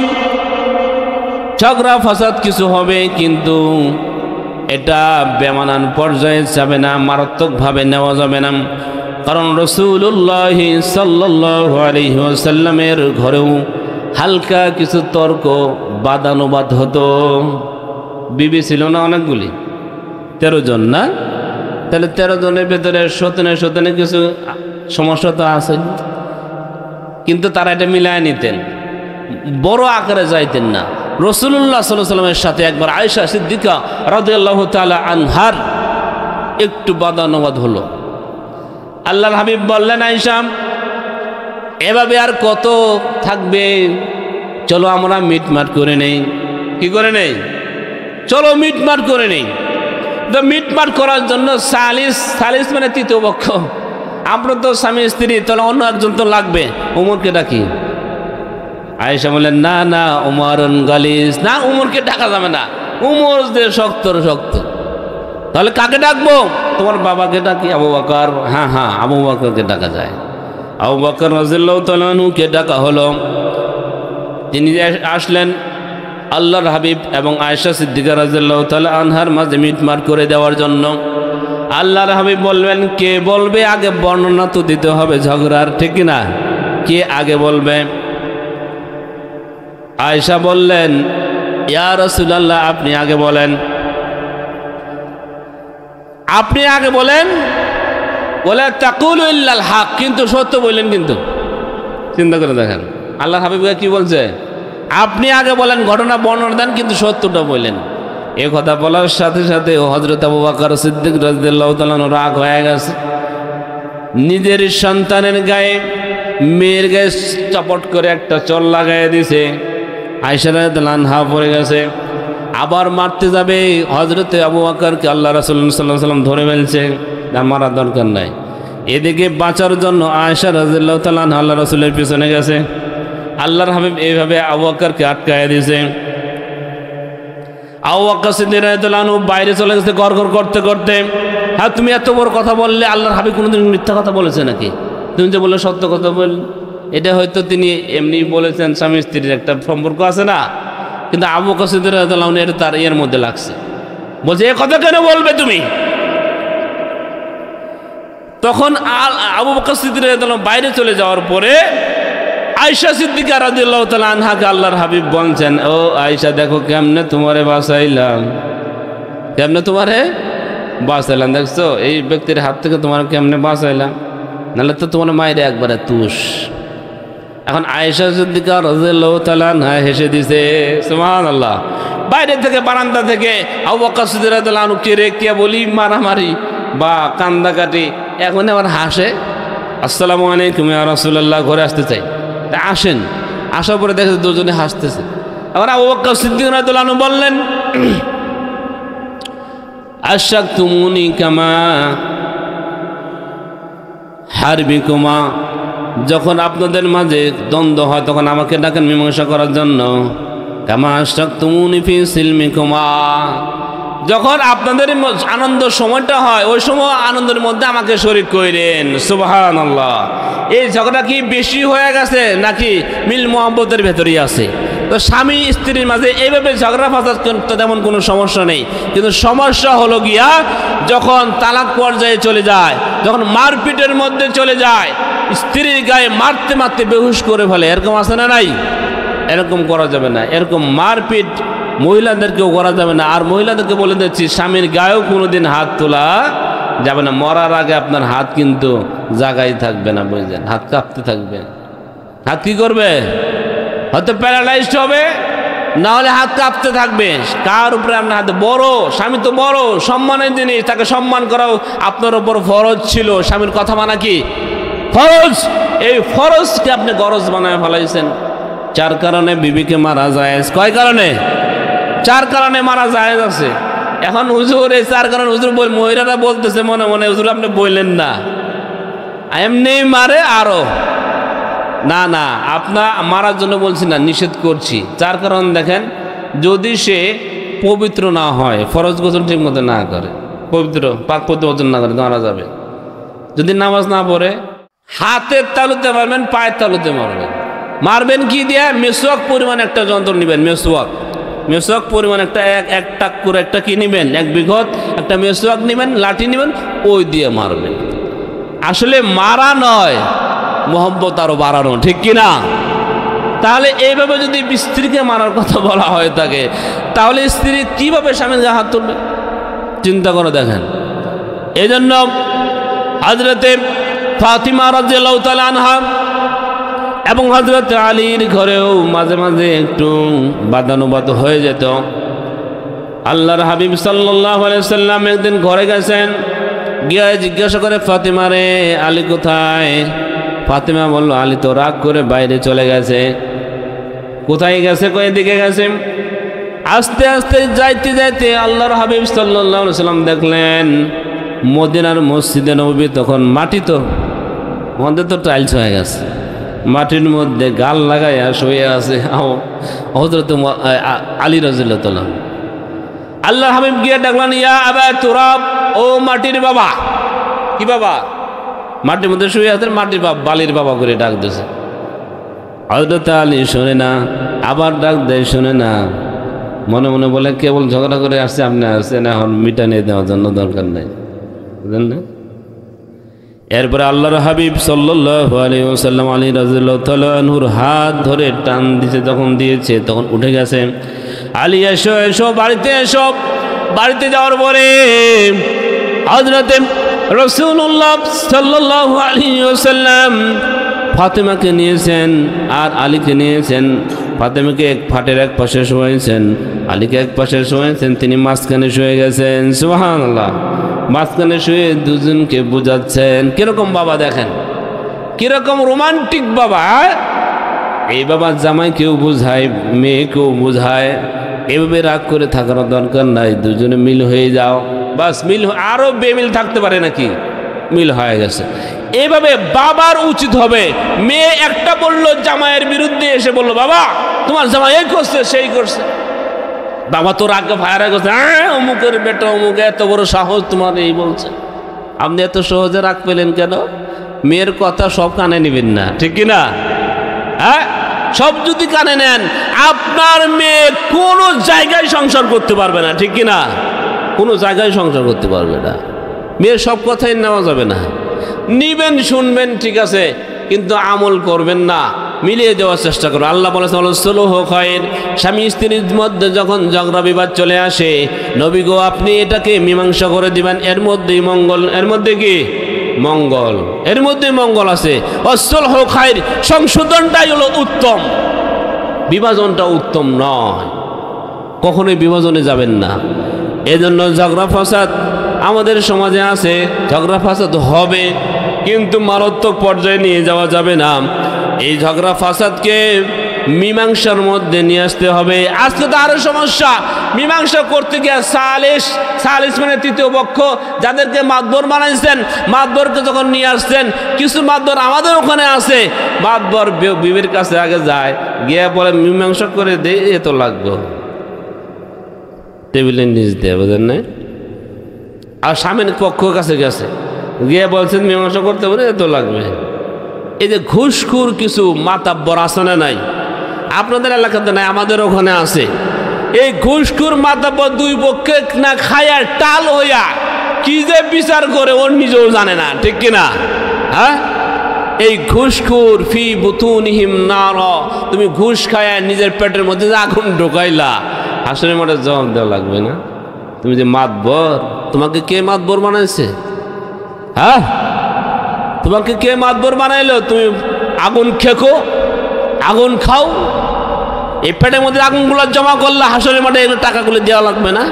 ঝগড়া ফাসাদ কিছু হবে, কিন্তু এটা বেমানান পর্যায়ে যাবে না, মারাত্মকভাবে নেওয়া যাবে না। কারণ রাসূলুল্লাহ সাল্লাল্লাহু আলাইহি ওয়াসাল্লামের ঘরেও হালকা কিছু তর্ক বাদানুবাদ হতো। বিবি ছিল না অনেকগুলি, 13 জন না? তাহলে 13 জনের ভেতরে সতেনে কিছু সমস্যা তো আছে, কিন্তু তারা এটা মিলায় নিতেন, বড় আকারে যাইতেন না। রাসূলুল্লাহ সাল্লাল্লাহু আলাইহি ওয়াসাল্লামের সাথে একবার আয়েশা সিদ্দিকা রাদিয়াল্লাহু তাআলা আনহার একটু বাদানুবাদ হলো। আল্লাহর হাবিব বললেন, আয়েশা এভাবে আর কত থাকবে, চলো আমরা মিটমাট করে নেই। কি করে নেই? চলো মিটমাট করে নেই। তো মিটমাট করার জন্য সালিস মানে তৃতীয় পক্ষ, আমরা তো স্বামী স্ত্রী, তাহলে অন্য একজন তো লাগবে, উমরকে ডাকি। আয়েশা বললেন, না না, উমরুন গালিস, না, উমরকে ডাকা যাবে না, উমর যে শক্ত। তাহলে কাকে ডাকবো? তোমার বাবাকে ডাকি, আবু বকর। হ্যাঁ, আবু বকরকে ডাকা যায়। আবু বকর রাদিয়াল্লাহু তাআলা আনহুকে ডাকা হলো। তিনি আসলেন আল্লাহর হাবিব এবং আয়েশা সিদ্দিকা রাদিয়াল্লাহু তাআলা আনহার মাঝে মিটমাট করে দেওয়ার জন্য। আল্লাহর হাবিব বলবেন, কে বলবে? আগে বর্ণনা তো দিতে হবে ঝগড়ার, ঠিক না? কে আগে বলবে? আয়েশা বললেন, ইয়া রাসূলুল্লাহ, আপনি আগে বলেন, আপনি আগে বলেন। বলে, তাকুলু ইল্লাল হক, কিন্তু সত্য বললেন। কিন্তু চিন্তা করে দেখেন আল্লাহর হাবিবকে কি বলছে, আপনি আগে বলেন, ঘটনা বর্ণনা দেন, কিন্তু সত্যটা বললেন। এ কথা বলার সাথে সাথে হযরত আবু বকর সিদ্দিক রাদিয়াল্লাহু তাআলা রাগ হয়ে গেছে। নিজের সন্তানের গায়ে, মেয়ের গায়ে চপট করে একটা চল লাগাই দিছে। আয়েশা রাদিয়াল্লাহু আনহা পড়ে গেছে, আবার মারতে যাবে। হযরত আবু বকরকে আল্লাহ রাসূল সাল্লাল্লাহু আলাইহি ওয়াসাল্লাম ধরে ফেলছে, মারার দরকার নাই। এদিকে বাঁচার জন্য আয়েশা রাদিয়াল্লাহু তাআলা আনহা আল্লাহ রাসূলের পিছনে গেছে। আল্লাহর হাবিব এইভাবে আবু বকরকে আটকায় দিয়েছে। আবু বকর সিদ্দিক রাদিয়াল্লাহু আনহু বাইরে চলে গেছে গড়গড় করতে করতে। হ্যাঁ, তুমি এত বড় কথা বললে, আল্লাহর হাবিব কোনোদিন মিথ্যা কথা বলেছে নাকি? তুমি যে বললে সত্য কথা বল, এটা হয়তো তিনি এমনি বলেছেন, স্বামী স্ত্রীর একটা সম্পর্ক আছে না, কিন্তু আবু বকর সিদ্দিক রাদিয়াল্লাহু আনহু এটা তার এর মধ্যে লাগছে, বলছে এ কথা কেন বলবে তুমি? তখন আবু বকর সিদ্দিক রাদিয়াল্লাহু আনহু বাইরে চলে যাওয়ার পরে আয়েশা সিদ্দিকা রাদিয়াল্লাহু তাআলা আনহাকে আল্লাহর হাবিব বলছেন, ও আয়েশা দেখো কেমনে তোমারে বাঁচাইলাম, কেমনে তোমারে বাঁচাইলাম, দেখছো এই ব্যক্তির হাত থেকে তোমার কেমনে বাঁচাইলাম, নাহলে তো তোমার মায়ের একবারে তুষ। এখন আয়েশা সিদ্দিকা রাদিয়াল্লাহু তাআলা আনহা হেসে দিছে, সুবহানাল্লাহ। বাইরে থেকে বারান্দা থেকে আবু বকর সিদ্দিক রাদিয়াল্লাহু আনহু কে বলি মারামারি বা কান্দাকাটি, এখন আবার হাসে, আসসালামু আলাইকুম ইয়া রাসূলুল্লাহ, ঘরে আসতে চাই, তা আসেন। আসার পরে দেখে দুজনে হাসতেছে। এখন আবু বকর সিদ্দিক রাদিয়াল্লাহু আনহু বললেন, আশাকতুমুনি কামা হারবিকুমা, যখন আপনাদের মাঝে দ্বন্দ্ব হয় তখন আমাকে ডাকেন মীমাংসা করার জন্য। কামা আশাকতুমুনি ফি সিলমিকুমা, যখন আপনাদের আনন্দ সময়টা হয় ওই সময় আনন্দের মধ্যে আমাকে শরীক করেন। সুবহানাল্লাহ। এই ঝগড়া কি বেশি হয়ে গেছে নাকি মিল মোহাম্মতের ভেতরেই আছে? তো স্বামী স্ত্রীর মাঝে এইভাবে ঝগড়া ফাসাদ করতে তেমন কোনো সমস্যা নেই, কিন্তু সমস্যা হলো গিয়া যখন তালাক পর্যায়ে চলে যায়, যখন মারপিটের মধ্যে চলে যায়, স্ত্রীর গায়ে মারতে মারতে বেহুশ করে ফেলে, এরকম আছে না নাই? এরকম করা যাবে না, এরকম মারপিট মহিলাদেরকেও করা যাবে না। আর মহিলাদেরকে বলে দিচ্ছি, স্বামীর গায়েও কোনোদিন হাত তোলা যাবে না। মরার আগে আপনার হাত কিন্তু জায়গায় থাকবে না, বুঝলেন? হাত কাঁপতে থাকবে। হাত কি করবে? হয়তো প্যারালাইজড হবে, না হলে হাত কাঁপতে থাকবে। কার উপরে আপনার হাতে? বড় স্বামী তো বড় সম্মানের জিনিস, তাকে সম্মান করাও আপনার উপর ফরজ ছিল। স্বামীর কথা মানা কি ফরজ? এই ফরজকে আপনি গরজ বানায় ফেলাইছেন। 4 কারণে বিবিকে মারা যায়। কয় কারণে? 4 কারণে মারা যায় আছে। এখন হুজুর এই 4 কারণ হুজুর মহিলারা বলতেছে মনে মনে, হুজুর আপনি বললেন না, এমনি মারে আরো না না, আপনার মারার জন্য বলছি না, নিষেধ করছি। 4 কারণ দেখেন, যদি সে পবিত্র না হয়, ফরজ গোসল ঠিক মতো না করে, পবিত্র পাক পবিত্র না করে মারা যাবে। যদি নামাজ না পড়ে, হাতের তালুতে মারবেন, পায়ের তালুতে মারবেন। মারবেন কি দিয়ে? মেসওয়াক পরিমাণ একটা যন্ত্র নেবেন, মেসওয়াক পরিমাণ এক টাক করে একটা কি নেবেন, 1 বিঘত একটা মেসওয়াক নেবেন, লাঠি নেবেন, ওই দিয়ে মারবেন। আসলে মারা নয়, মোহব্বত আরো বাড়ানো, ঠিক কিনা? তাহলে এইভাবে যদি স্ত্রীকে মারার কথা বলা হয় থাকে, তাহলে স্ত্রী কিভাবে স্বামীর গায়ে হাত তুলবে? চিন্তা করে দেখেন। এই জন্য হযরতে ফাতিমা রাদিয়াল্লাহু তাআলা আনহা এবং হযরত আলীর ঘরেও মাঝে মাঝে একটু বাদানুবাদ হয়ে যেত। আল্লাহর হাবিব সাল্লাল্লাহু আলাইহি ওয়াসাল্লাম একদিন ঘরে গেছেন, গিয়ে জিজ্ঞাসা করে, ফাতিমা রে, আলী কোথায়? ফাতিমা বলল, আলী তো রাগ করে বাইরে চলে গেছে। কোথায় গেছে? কই দিকে গেছে। আস্তে আস্তে যাইতে যাইতে আল্লাহর হাবিব সাল্লাল্লাহু আলাইহি ওয়াসাল্লাম দেখলেন মদিনার মসজিদে নববী তখন মাটি তো মধ্যে তো টাইলস হয়ে গেছে, মাটির মধ্যে গাল লাগাইয়া শুয়ে আছে হযরত আলী রাদিয়াল্লাহু তাআলা। আল্লাহর হাবিব গিয়ে ডাকলেন, ইয়া আবা তুরাব, ও মাটির বাবা। কি বাবা? মাটির মধ্যে শুয়ে আছেন, মাটির বাবা, বালির বাবা করে ডাক দিয়েছে। হযরত আলী শোনে না, আবার ডাক দেয়, শোনে না। মনে মনে বলে, কেবল ঝগড়া করে আসছে, আপনি আসছেন, এখন মিটানিয়ে দেওয়ার জন্য দরকার নেই, বুঝলেন না? এরপরে আল্লাহর হাবিব সাল্লাল্লাহু আলাইহি ওয়াসাল্লাম আলী রাদিয়াল্লাহু তাআলা আনহুর হাত ধরে টান দিয়েছে, যখন দিয়েছে তখন উঠে গেছে। আলী এসো এসো, বাড়িতে এসো। বাড়িতে যাওয়ার পরে হযরতে রাসূলুল্লাহ সাল্লাল্লাহু আলাইহি ওয়াসাল্লাম ফাতেমাকে নিয়েছেন আর আলীকে নিয়েছেন। ফাতেমাকে এক ফাটের এক পাশে শোয়াইছেন, আলীকে এক পাশে শোয়াইছেন, তিনি মাঝখানে শুয়ে গেছেন। সুবহানাল্লাহ। মাঝখানে শুয়ে দুজনকে বুঝাচ্ছেন। কিরকম বাবা দেখেন, কিরকম রোমান্টিক বাবা। এই বাবা জামাইকেও বুঝায়, মেয়েকেও বুঝায়, এভাবে রাগ করে থাকার দরকার নাই, দুজনে মিল হয়ে যাও, বাস। মিল আরো বেমিল থাকতে পারে নাকি? মিল হয়ে গেছে। এইভাবে বাবার উচিত হবে। মেয়ে একটা বললো জামাইয়ের বিরুদ্ধে, এসে বললো, বাবা তোমার জামাই এই করছে সেই করছে, বাবা তো রাগে ফায়ারে করছে, অমুকের বেটা অমুক, এত বড় সাহস তোমার, এই বলছে। আপনি এত সহজে রাগ পেলেন কেন? মেয়ের কথা সব কানে নেবেন না, ঠিক কিনা? হ্যাঁ, সব যদি কানে নেন, আপনার মেয়ে কোনো জায়গায় সংসার করতে পারবে না, ঠিক কিনা? কোনো জায়গায় সংসার করতে পারবে না। মেয়ের সব কথাই নেওয়া যাবে না। নিবেন, শুনবেন, ঠিক আছে, কিন্তু আমল করবেন না। মিলিয়ে দেওয়ার চেষ্টা করো। আল্লাহ বলেছেন সুলহ খায়র, স্বামী স্ত্রীর মধ্যে যখন ঝগড়া বিবাদ চলে আসে, নবী গো আপনি এটাকে মীমাংসা করে দিবেন, এর মধ্যেই মঙ্গল, এর মধ্যে কি মঙ্গল, এর মধ্যে মঙ্গল আছে। সুলহ খায়র, সংশোধনটাই হলো উত্তম, বিভাজনটা উত্তম নয়, কখনোই বিভাজনে যাবেন না। এজন্য ঝগড়া ফাসাদ আমাদের সমাজে আছে, ঝগড়া ফাসাদ হবে কিন্তু মারাত্মক পর্যায়ে নিয়ে যাওয়া যাবে না। এই ঝগড়া ফাসাদকে মীমাংসার মধ্যে নিয়ে আসতে হবে। আজকে তো আরো সমস্যা, মীমাংসা করতে গিয়ে সালিস মানে তৃতীয় পক্ষ, যাদেরকে মাতবর বানাইছেন, মাতবরকে যখন নিয়ে আসছেন, কিছু মাতবর আমাদের ওখানে আছে, মাতবর বিবির কাছে আগে যায়, গিয়ে বলে মীমাংসা করে দে, এত লাগবে টেবিলের নিচ দিয়ে, বুঝেন না? আর স্বামীর পক্ষ কাছে গেছে, গিয়ে বলছেন মীমাংসা করতে পারে, এত লাগবে। এই যে ঘুষখোর কিছু মাতাব্বর আছে না নাই? আপনাদের এলাকাতে নাই, আমাদের ওখানে আছে। এই ঘুষখোর মাতাব্বর দুই পক্ষে না খায়া টাল হইয়া কি যে বিচার করে ওর নিজেও জানে না, ঠিক কিনা? হ্যাঁ, এই ঘুষখোর ফি বুতুনিহিম নার, তুমি ঘুষ খায়া নিজের পেটের মধ্যে আগুন ঢোকাইলা, হাসরের মাঠে জবাব দেওয়া লাগবে না? তুমি যে মাতবর, তোমাকে কে মাতবর বানাইছে? হ্যাঁ, তোমাকে কে মাতবর বানাইলো? তুমি আগুন খেকো, আগুন খাও, এই পেটের মধ্যে আগুনগুলো জমা করলে হাসরের মাঠে এগুলো টাকাগুলো দেওয়া লাগবে না?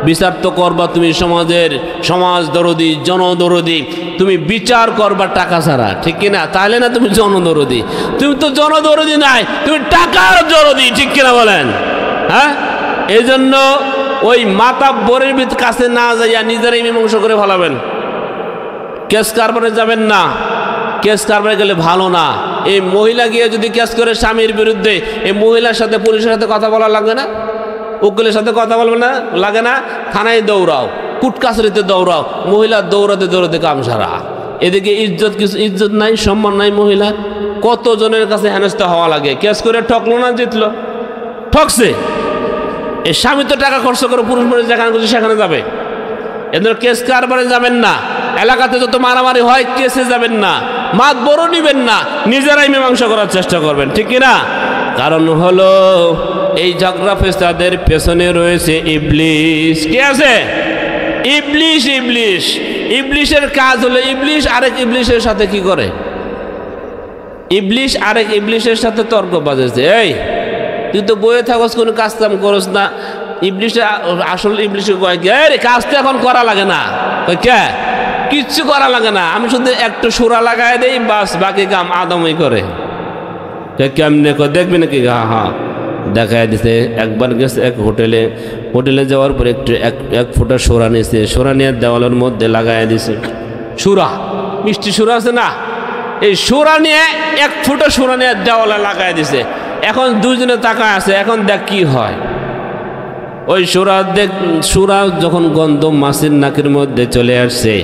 বিচার তো করবা তুমি সমাজের, সমাজ দরদি, জনদরদি, তুমি বিচার করবা টাকা ছাড়া, ঠিক কিনা? তাহলে না তুমি জনদরদি, তুমি তো জনদরদি নাই, তুমি টাকার দরদি, ঠিক কিনা বলেন? হ্যাঁ, এই জন্য ওই মাতাব্বরের কাছে না যাইয়া নিজেরাই মীমাংসা করে ফেলাবেন। কেস কারবারে যাবেন না, কেস কারবারে গেলে ভালো না। এই মহিলা গিয়ে যদি কেস করে স্বামীর বিরুদ্ধে, এই মহিলার সাথে পুলিশের সাথে কথা বলা লাগবে না? উকিলের সাথে কথা বলবে না, লাগে না? থানায় দৌড়াও, কুট কাছারিতে দৌড়াও, মহিলা দৌড়াতে দৌড়াতে কাম সারা। এদিকে ইজ্জত, কিছু ইজ্জত নাই, সম্মান নাই মহিলার। কতজনের কাছে হেনস্থা হওয়া লাগে, কেস করে ঠকলো না, জিতলো, ঠকছে। এই স্বামী তো টাকা খরচ করে পুরুষ মানুষ যেখানে খুশি সেখানে যাবে, এদের কেস কারবারে যাবেন না। এলাকাতে যত মারামারি হয় কেসে যাবেন না, মাতবরও নিবেন না, নিজেরাই মীমাংসা করার চেষ্টা করবেন, ঠিক কিনা? কারণ হলো এই ঝগড়া ফেসাদের পেছনে রয়েছে ইবলিশ। কি আছে? ইবলিশ। ইবলিশ, ইবলিশের কাজ হলো, ইবলিশ আরেক ইবলিশের সাথে কি করে? ইবলিশ আরেক ইবলিশের সাথে তর্ক বাজেছে, এই তুই তো বইয়ে থাকস, কোনো কাজ কাম করস না। ইবলিশে আসল ইবলিশে কয় কি, এই কাজ তো এখন করা লাগে না, কে কিচ্ছু করা লাগে না, আমি শুধু একটু সুরা লাগাই দেই, বাস বাকি কাম আদমই করে। কেমনে দেখবি নাকি? হ্যাঁ, দেখাই দিছে। একবার গেছে এক হোটেলে যাওয়ার পর একটু এক ফোঁটা সোরা নিয়েছে, সোরা নিয়ে দেওয়ালের মধ্যে লাগাই দিছে। সুরা, মিষ্টি সুরা আছে না, এই সুরা নিয়ে এক ফোঁটা সুরা নিয়ে দেওয়ালে লাগাই দিছে। এখন দুজনে তাকায় আছে, এখন দেখ কি হয়। ওই সুরা যখন গন্ধ মাছির নাকের মধ্যে চলে আসছে,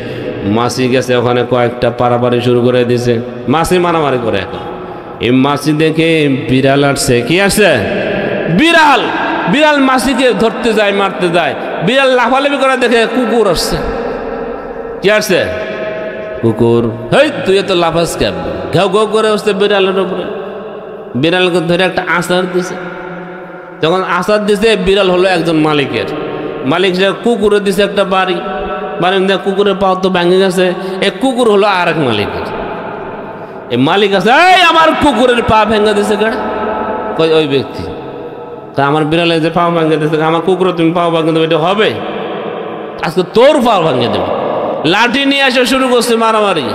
মাছি গেছে ওখানে কয়েকটা পারাপারি শুরু করে দিছে, মাছি মারামারি করে। এখন এই মাছি দেখে বিড়াল আসছে। কি আসছে? বিড়াল। বিড়াল মাছিকে ধরতে যায়, মারতে যায়। বিড়াল লাফালাফি করে দেখে কুকুর আসছে। কি আসছে? কুকুর। হেই তুই এত লাফাস কেন? ঘেউ ঘেউ করে আসছে বিড়ালের উপরে। বিড়ালকে ধরে একটা আচার দিছে। যখন আচার দিছে, বিড়াল হলো একজন মালিকের। মালিক কুকুরে দিছে একটা বাড়ি, বাড়ির মধ্যে কুকুরের পাও তো ভেঙে গেছে। এই কুকুর হলো আর এক মালিকের। এই মালিক আছে, এই আমার কুকুরের পা ভেঙে দিছে কেডা? কই ওই ব্যক্তি। তা আমার বিড়ালে যে পা ভেঙে দিছে, আমার কুকুরে তুমি পাও ভেঙে দেবে, এটা হবে? আজকে তোর পা ভেঙে দেবে। লাঠি নিয়ে আসা শুরু করছে মারামারি।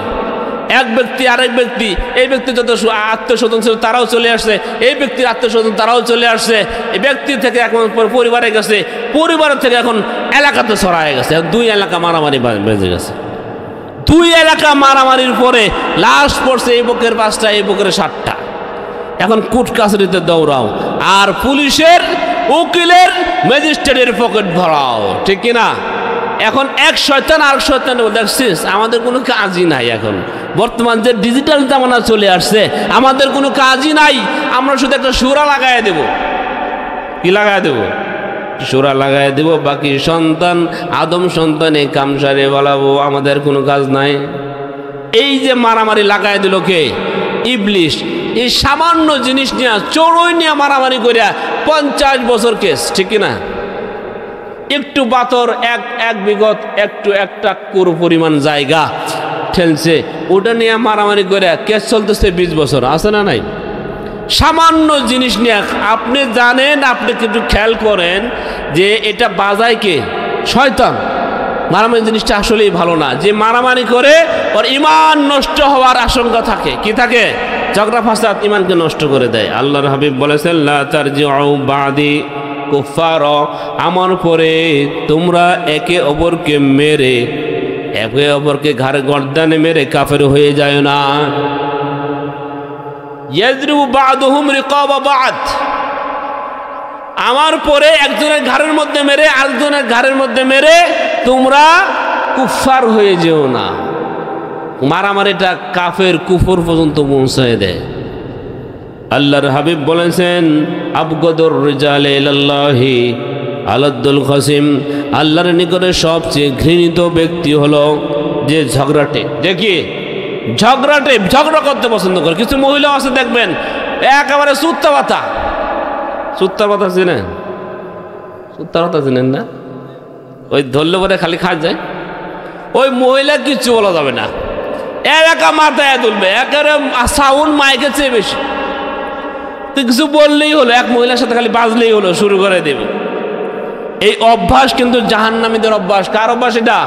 এক ব্যক্তি আরেক ব্যক্তি, এই ব্যক্তি যত আত্মস্বজন ছিল তারাও চলে আসছে, এই ব্যক্তির আত্মস্বজন তারাও চলে আসছে। এই ব্যক্তি থেকে এখন পরিবারে গেছে, পরিবারের থেকে এখন এলাকাতে ছড়ায় গেছে। দুই এলাকা মারামারি বেজে গেছে। দুই এলাকা মারামারির পরে লাশ পড়ছে এই বুকের 5টা, এই বুকের 7টা। এখন কুট কাছারিতে দৌড়াও, আর পুলিশের, উকিলের, ম্যাজিস্ট্রেটের পকেট ভরাও, ঠিক কিনা? এখন এক শয়তান আর শয়তান দেখছিস, আমাদের কোনো কাজই নাই। এখন বর্তমান যে ডিজিটাল জামানা চলে আসছে, আমাদের কোনো কাজই নাই। আমরা শুধু একটা সুরা লাগাই দেব। কি লাগাই দেব? সুরা লাগাই দেব, বাকি সন্তান, আদম সন্তান এই কামসারে বলাবো, আমাদের কোনো কাজ নাই। এই যে মারামারি লাগাই দিল কে? ইবলিশ এই সামান্য জিনিস নিয়ে চড়ুই নিয়ে মারামারি করিয়া 50 বছর কেস, ঠিক না? একটু পাথর এক বিগত একটা কুরু পরিমাণ জায়গা ঠেলছে, ওটা নিয়ে মারামারি করে কেস চলতেছে 20 বছর, আছে না নাই? সামান্য জিনিস নিয়ে আপনি জানেন, আপনি কিন্তু খেয়াল করেন যে এটা বাজায় কে? শয়তান। মারামারি জিনিসটা আসলেই ভালো না। যে মারামারি করে ওর ইমান নষ্ট হওয়ার আশঙ্কা থাকে। কি থাকে? ঝগড়া ফাসাদ ইমানকে নষ্ট করে দেয়। আল্লাহর হাবিব বলেছেন, লা তারজিউ বাদি কুফার, আমার পরে তোমরা একে অপরকে মেরে, একে অপরকে ঘাড়ে গর্দানে মেরে কাফের হয়ে যায় না। ইয়াজরিবু বাদুহুম রিকাবা বাদ, আমার পরে একজনের ঘাড়ের মধ্যে মেরে আরেকজনের ঘাড়ের মধ্যে মেরে তোমরা কুফার হয়ে যেও না। মারামারিটা কাফের কুফর পর্যন্ত পৌঁছায় দেয়। আল্লাহর হাবিব বলেছেন, আবগদুর রিজালে ইলাল্লাহি আলাদ্দুল খাসিম, আল্লাহর নিকটে সবচেয়ে ঘৃণিত ব্যক্তি হলো যে ঝগড়াটে। দেখি ঝগড়া করতে পছন্দ করে। কিছু মহিলা আছে দেখবেন একেবারে সুত্তা পাতা চিনেন? সুত্তা পাতা চিনেন না? ওই ধরলে পরে খালি খাওয়া যায়। ওই মহিলা কিচ্ছু বলা যাবে না, একা মাথায় তুলবে, একেবারে সাউন্ড মাইকের চেয়ে বেশি। তুই কিছু বললেই হলো, এক মহিলার সাথে খালি বাজলেই হলো, শুরু করে দেবে। এই অভ্যাস কিন্তু জাহান্নামীদের অভ্যাস। কার অভ্যাস এটা?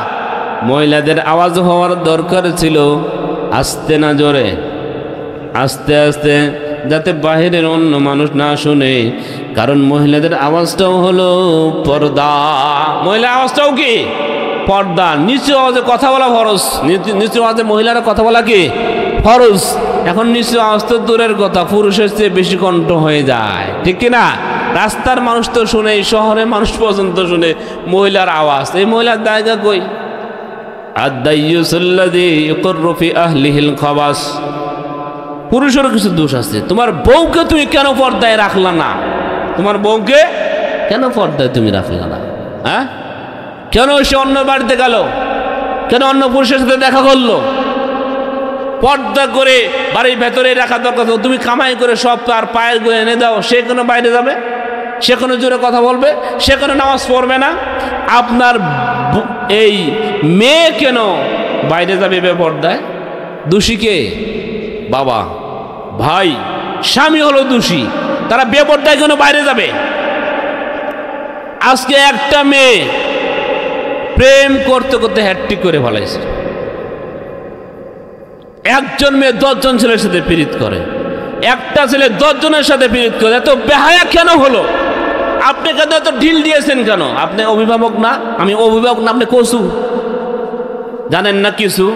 মহিলাদের আওয়াজ হওয়ার দরকার ছিল আস্তে না জোরে, আস্তে আস্তে, যাতে বাহিরের অন্য মানুষ না শুনে। কারণ মহিলাদের আওয়াজটাও হলো পর্দা। মহিলার আওয়াজটাও কি? পর্দা। নিচু আওয়াজে কথা বলা ফরজ, নিচু আওয়াজে মহিলারা কথা বলা কি ফরজ। এখন নিচু আওয়াজ তো দূরের কথা, পুরুষের চেয়ে বেশি কণ্ঠ হয়ে যায়, ঠিক কিনা? রাস্তার মানুষ তো শুনে, শহরের মানুষ পর্যন্ত শুনে মহিলার আওয়াজ। এই মহিলার জায়গা কই? আদ-দাইয়ুসুল্লাযী ইউকিররু ফি আহলিহিল খাবাস। পুরুষেরও কিছু দোষ আছে। তোমার বউকে তুমি কেন পর্দায় রাখলা না? তোমার বউকে কেন পর্দায় তুমি রাখলা না? হ্যাঁ, কেন সে অন্য বাড়িতে গেল? কেন অন্য পুরুষের সাথে দেখা করলো? পর্দা করে বাড়ির ভেতরে রাখা দরকার। তুমি কামাই করে সব তার পায়ের গোয়ে এনে দাও, সে কোনো বাইরে যাবে, সে কোনো জোরে কথা বলবে, সে কোনো নামাজ পড়বে না। আপনার এই মেয়ে কেন বাইরে যাবে বেপর্দায়? দোষী কে? বাবা, ভাই, স্বামী হলো দোষী। তারা বেপর্দায় কেন বাইরে যাবে? আজকে একটা মেয়ে প্রেম করতে করতে হ্যাট্রিক করে ফেলাইছে। একজন মেয়ে 10 জন ছেলের সাথে পীড়িত করে, একটা ছেলে 10 জনের সাথে পীড়িত করে। এত বেহায়া কেন হলো? আপনি কেন এত ঢিল দিয়েছেন কেন? আপনি অভিভাবক না? আমি অভিভাবক না? আপনি কসু জানেন না কিছু?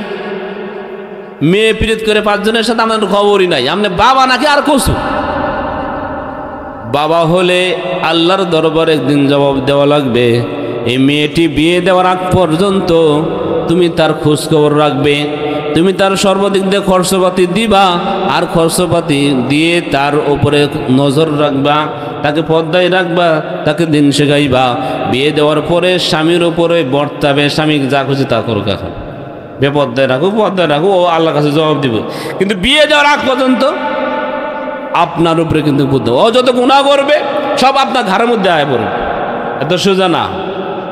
মেয়ে পীড়িত করে 5 জনের সাথে আমাদের খবরই নাই। আপনি বাবা নাকি আর কসু? বাবা হলে আল্লাহর দরবারে একদিন জবাব দেওয়া লাগবে। এই মেয়েটি বিয়ে দেওয়ার আগ পর্যন্ত তুমি তার খোঁজ খবর রাখবে, তুমি তার সর্বাধিক দিয়ে খরচপাতি দিবা, আর খরচপাতি দিয়ে তার উপরে নজর রাখবা, তাকে পর্দায় রাখবা, তাকে দিন শেখাইবা। বিয়ে দেওয়ার পরে স্বামীর উপরে বর্তাবে, স্বামী যা খুশি তা করুক। এখন বেপর্দায় রাখো, পর্দায় রাখো, ও আল্লাহর কাছে জবাব দিব। কিন্তু বিয়ে দেওয়ার আগ পর্যন্ত আপনার উপরে কিন্তু বুদ্ধ, ও যত গুনাহ করবে সব আপনার ঘরের মধ্যে আয় পড়বে। এত সোজা না।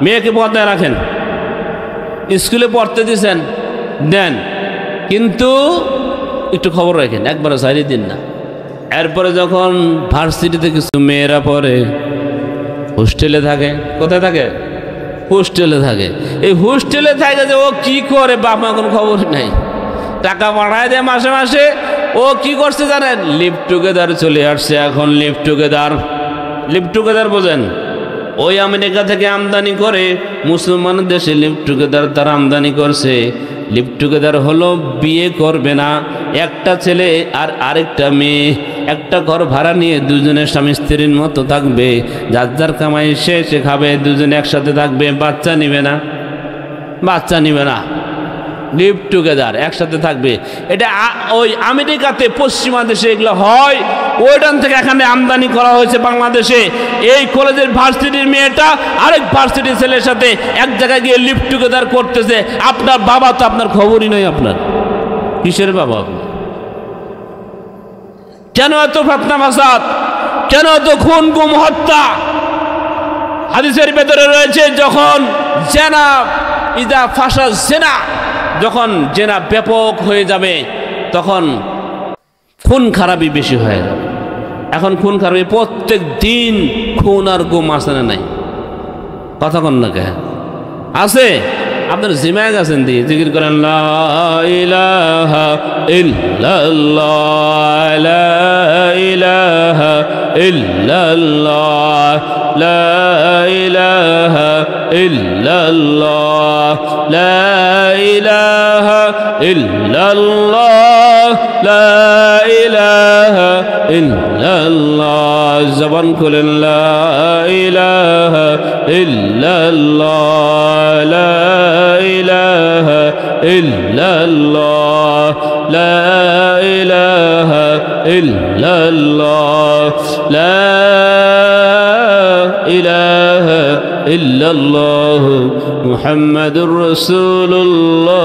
মেয়েকে পর্দায় রাখেন, স্কুলে পড়তে দিয়েছেন, দেন, কিন্তু একটু খবর রাখেন, একবারে সারিয়ে দিন না। এরপরে যখন ভার্সিটিতে কিছু মেয়েরা পড়ে, হোস্টেলে থাকে। কোথায় থাকে? হোস্টেলে থাকে। এই হোস্টেলে থাকে যে ও কি করে বাপ মা কোনো খবর নাই, টাকা পাঠায় দেয় মাসে মাসে। ও কি করছে জানেন? লিভ টুগেদার চলে আসছে এখন। লিভ টুগেদার বোঝেন? ওই আমেরিকা থেকে আমদানি করে মুসলমান দেশে লিভ টুগেদার তারা আমদানি করছে। লিভ টুগেদার হলো বিয়ে করবে না, একটা ছেলে আর আরেকটা মেয়ে একটা ঘর ভাড়া নিয়ে দুজনে স্বামী স্ত্রীর মতো থাকবে, যার যার কামাই সে খাবে, দুজনে একসাথে থাকবে, বাচ্চা নিবে না। লিভ টুগেদার একসাথে থাকবে। এটা ওই আমেরিকাতে, পশ্চিমা দেশে এগুলো হয়। ওইখান থেকে এখানে আমদানি করা হয়েছে বাংলাদেশে। এই কলেজের ভার্সিটির মেয়েটা আরেক ভার্সিটির ছেলের সাথে এক জায়গায় গিয়ে লিভ টুগেদার করতেছে। আপনার বাবা তো আপনার খবরই নয়। আপনার কিসের বাবা? আপনি কেন এত ফিতনা ফাসাদ, কেন এত খুন গুম হত্যা? হাদিসের ভেতরে রয়েছে যখন জেনা ইদা ফাশা জেনা, যখন জেনা ব্যাপক হয়ে যাবে তখন খুন খারাপি বেশি হয়ে যাবে। এখন খুন খারাপি প্রত্যেক দিন খুন আর গুম আছে না নাই? কথা কন না কে আছে? আপনার জিমায় গেছেন দিয়ে জিকির করেন লা ইলাহা ইল্লাল্লাহ, লা ইলাহা ইল্লাল্লাহ, লা ইলাহা ইল্লাল্লাহ, লা ইলাহা ইল্লাল্লাহ, লা ইলাহা ইল্লাল্লাহ। জবান খুলেন লা ইলাহা ইল্লাল্লাহ, লা ইলাহা ইল্লাল্লাহ, লা ইলাহা ইল্লাল্লাহ, লা ইলাহা ইল্লাল্লাহ মুহাম্মাদুর রাসূলুল্লাহ।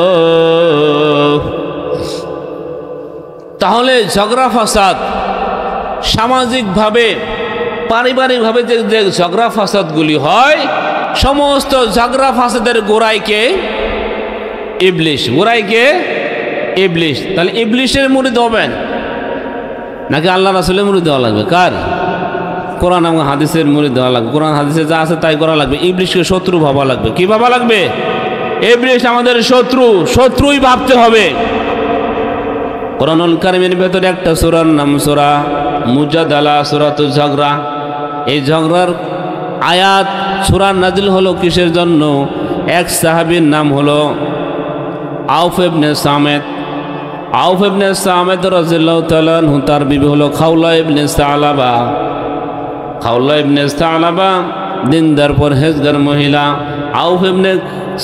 তাহলে ঝগড়া ফাসাদ সামাজিকভাবে পারিবারিকভাবে যে ঝগড়া ফাসাদগুলি হয়, সমস্ত ঝগড়া ফাসাদের গোড়াইকে ইবলিশ, গোড়াইকে ইবলিশ। তাহলে ইবলিশের মুরিদ হবেন নাকি আল্লাহ রাসূলের মুরিদ হওয়া লাগবে? কার? কোরআন এবং হাদিসের মুরিদ হওয়া লাগবে। কোরআন হাদিসে যা আছে তাই করা লাগবে। ইবলিশকে শত্রু ভাবা লাগবে। কি ভাবা লাগবে? ইবলিশ আমাদের শত্রু, শত্রুই ভাবতে হবে। কোরআনুল কারীমের ভেতরে একটা সূরার নাম সূরা মুজাদালা, সূরাতুল ঝগড়া। এই ঝগড়ার আয়াত সূরা নাজিল হলো কিসের জন্য? এক সাহাবীর নাম হলো আউফ ইবনে সামেত। আউফ ইবনে সামেত রাদিয়াল্লাহু তাআলা আনহু, তার বিবি হলো খাওলা ইবনে সালাবা। খাওলা ইবনে সালাবা দিনদার পরহেজগার মহিলা। আউফ ইবনে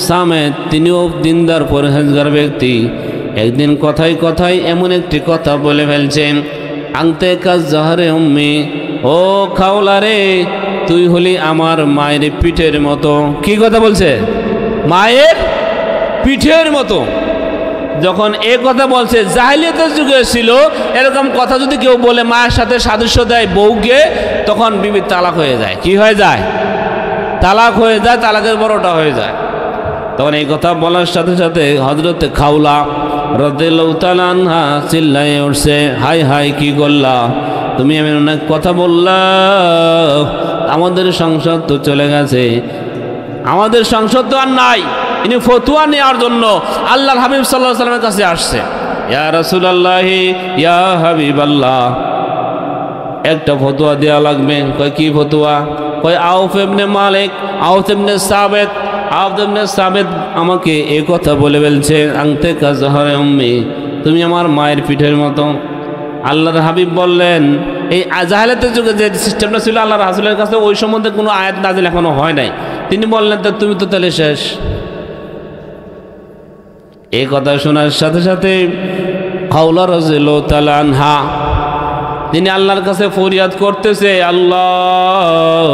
সামেত তিনিও দিনদার পরহেজগার ব্যক্তি। একদিন কথায় কথায় এমন একটি কথা বলে ফেলছেন, আংতে কাজ জাহারে উম্মি, ও খাওলা রে, তুই হলি আমার মায়ের পিঠের মতো। কি কথা বলছে? মায়ের পিঠের মতো। যখন এ কথা বলছে, জাহেলিয়াতের যুগে ছিল এরকম কথা যদি কেউ বলে মায়ের সাথে সাদৃশ্য দেয় বউকে, তখন বিবি তালাক হয়ে যায়। কি হয়ে যায়? তালাক হয়ে যায়, তালাকের বড়টা হয়ে যায়। তখন এই কথা বলার সাথে সাথে হযরতে খাওলা রাদিয়াল্লাহু তাআলা আনহা চিল্লায়ে উঠছে, হাই হাই, কি করলা তুমি? এমন অনেক কথা বললা, আমাদের সংসার তো চলে গেছে, আমাদের সংসার তো আর নাই। ইনি ফতোয়া নেওয়ার জন্য আল্লাহর হাবিব সাল্লাল্লাহু আলাইহি ওয়াসাল্লামের কাছে আসছে। ইয়া রাসূলুল্লাহি, ইয়া হাবিবাল্লাহ, একটা ফতোয়া দেওয়া লাগবে। কয় কি ফতোয়া? কয় আউফ ইবনে মালিক, আউফ ইবনে সাবেত, আউফ ইবনে সাবেত আমাকে এই কথা বলে বলছে, আংতে কা জাহরে উম্মি, তুমি আমার মায়ের পিঠের মতো। আল্লাহর হাবিব বললেন, এই জাহেলিয়াতের যুগে যে সিস্টেমটা ছিল আল্লাহর রাসূলের কাছে, ওই সম্বন্ধে কোনো আয়াত নাযিল এখনো হয় নাই। তিনি বললেন, তা তুমি তো তাহলে শেষ। এই কথা শোনার সাথে সাথে খাওলা রাদিয়াল্লাহু তাআলা আনহা তিনি আল্লাহর কাছে ফরিয়াদ করতেছে, আল্লাহ,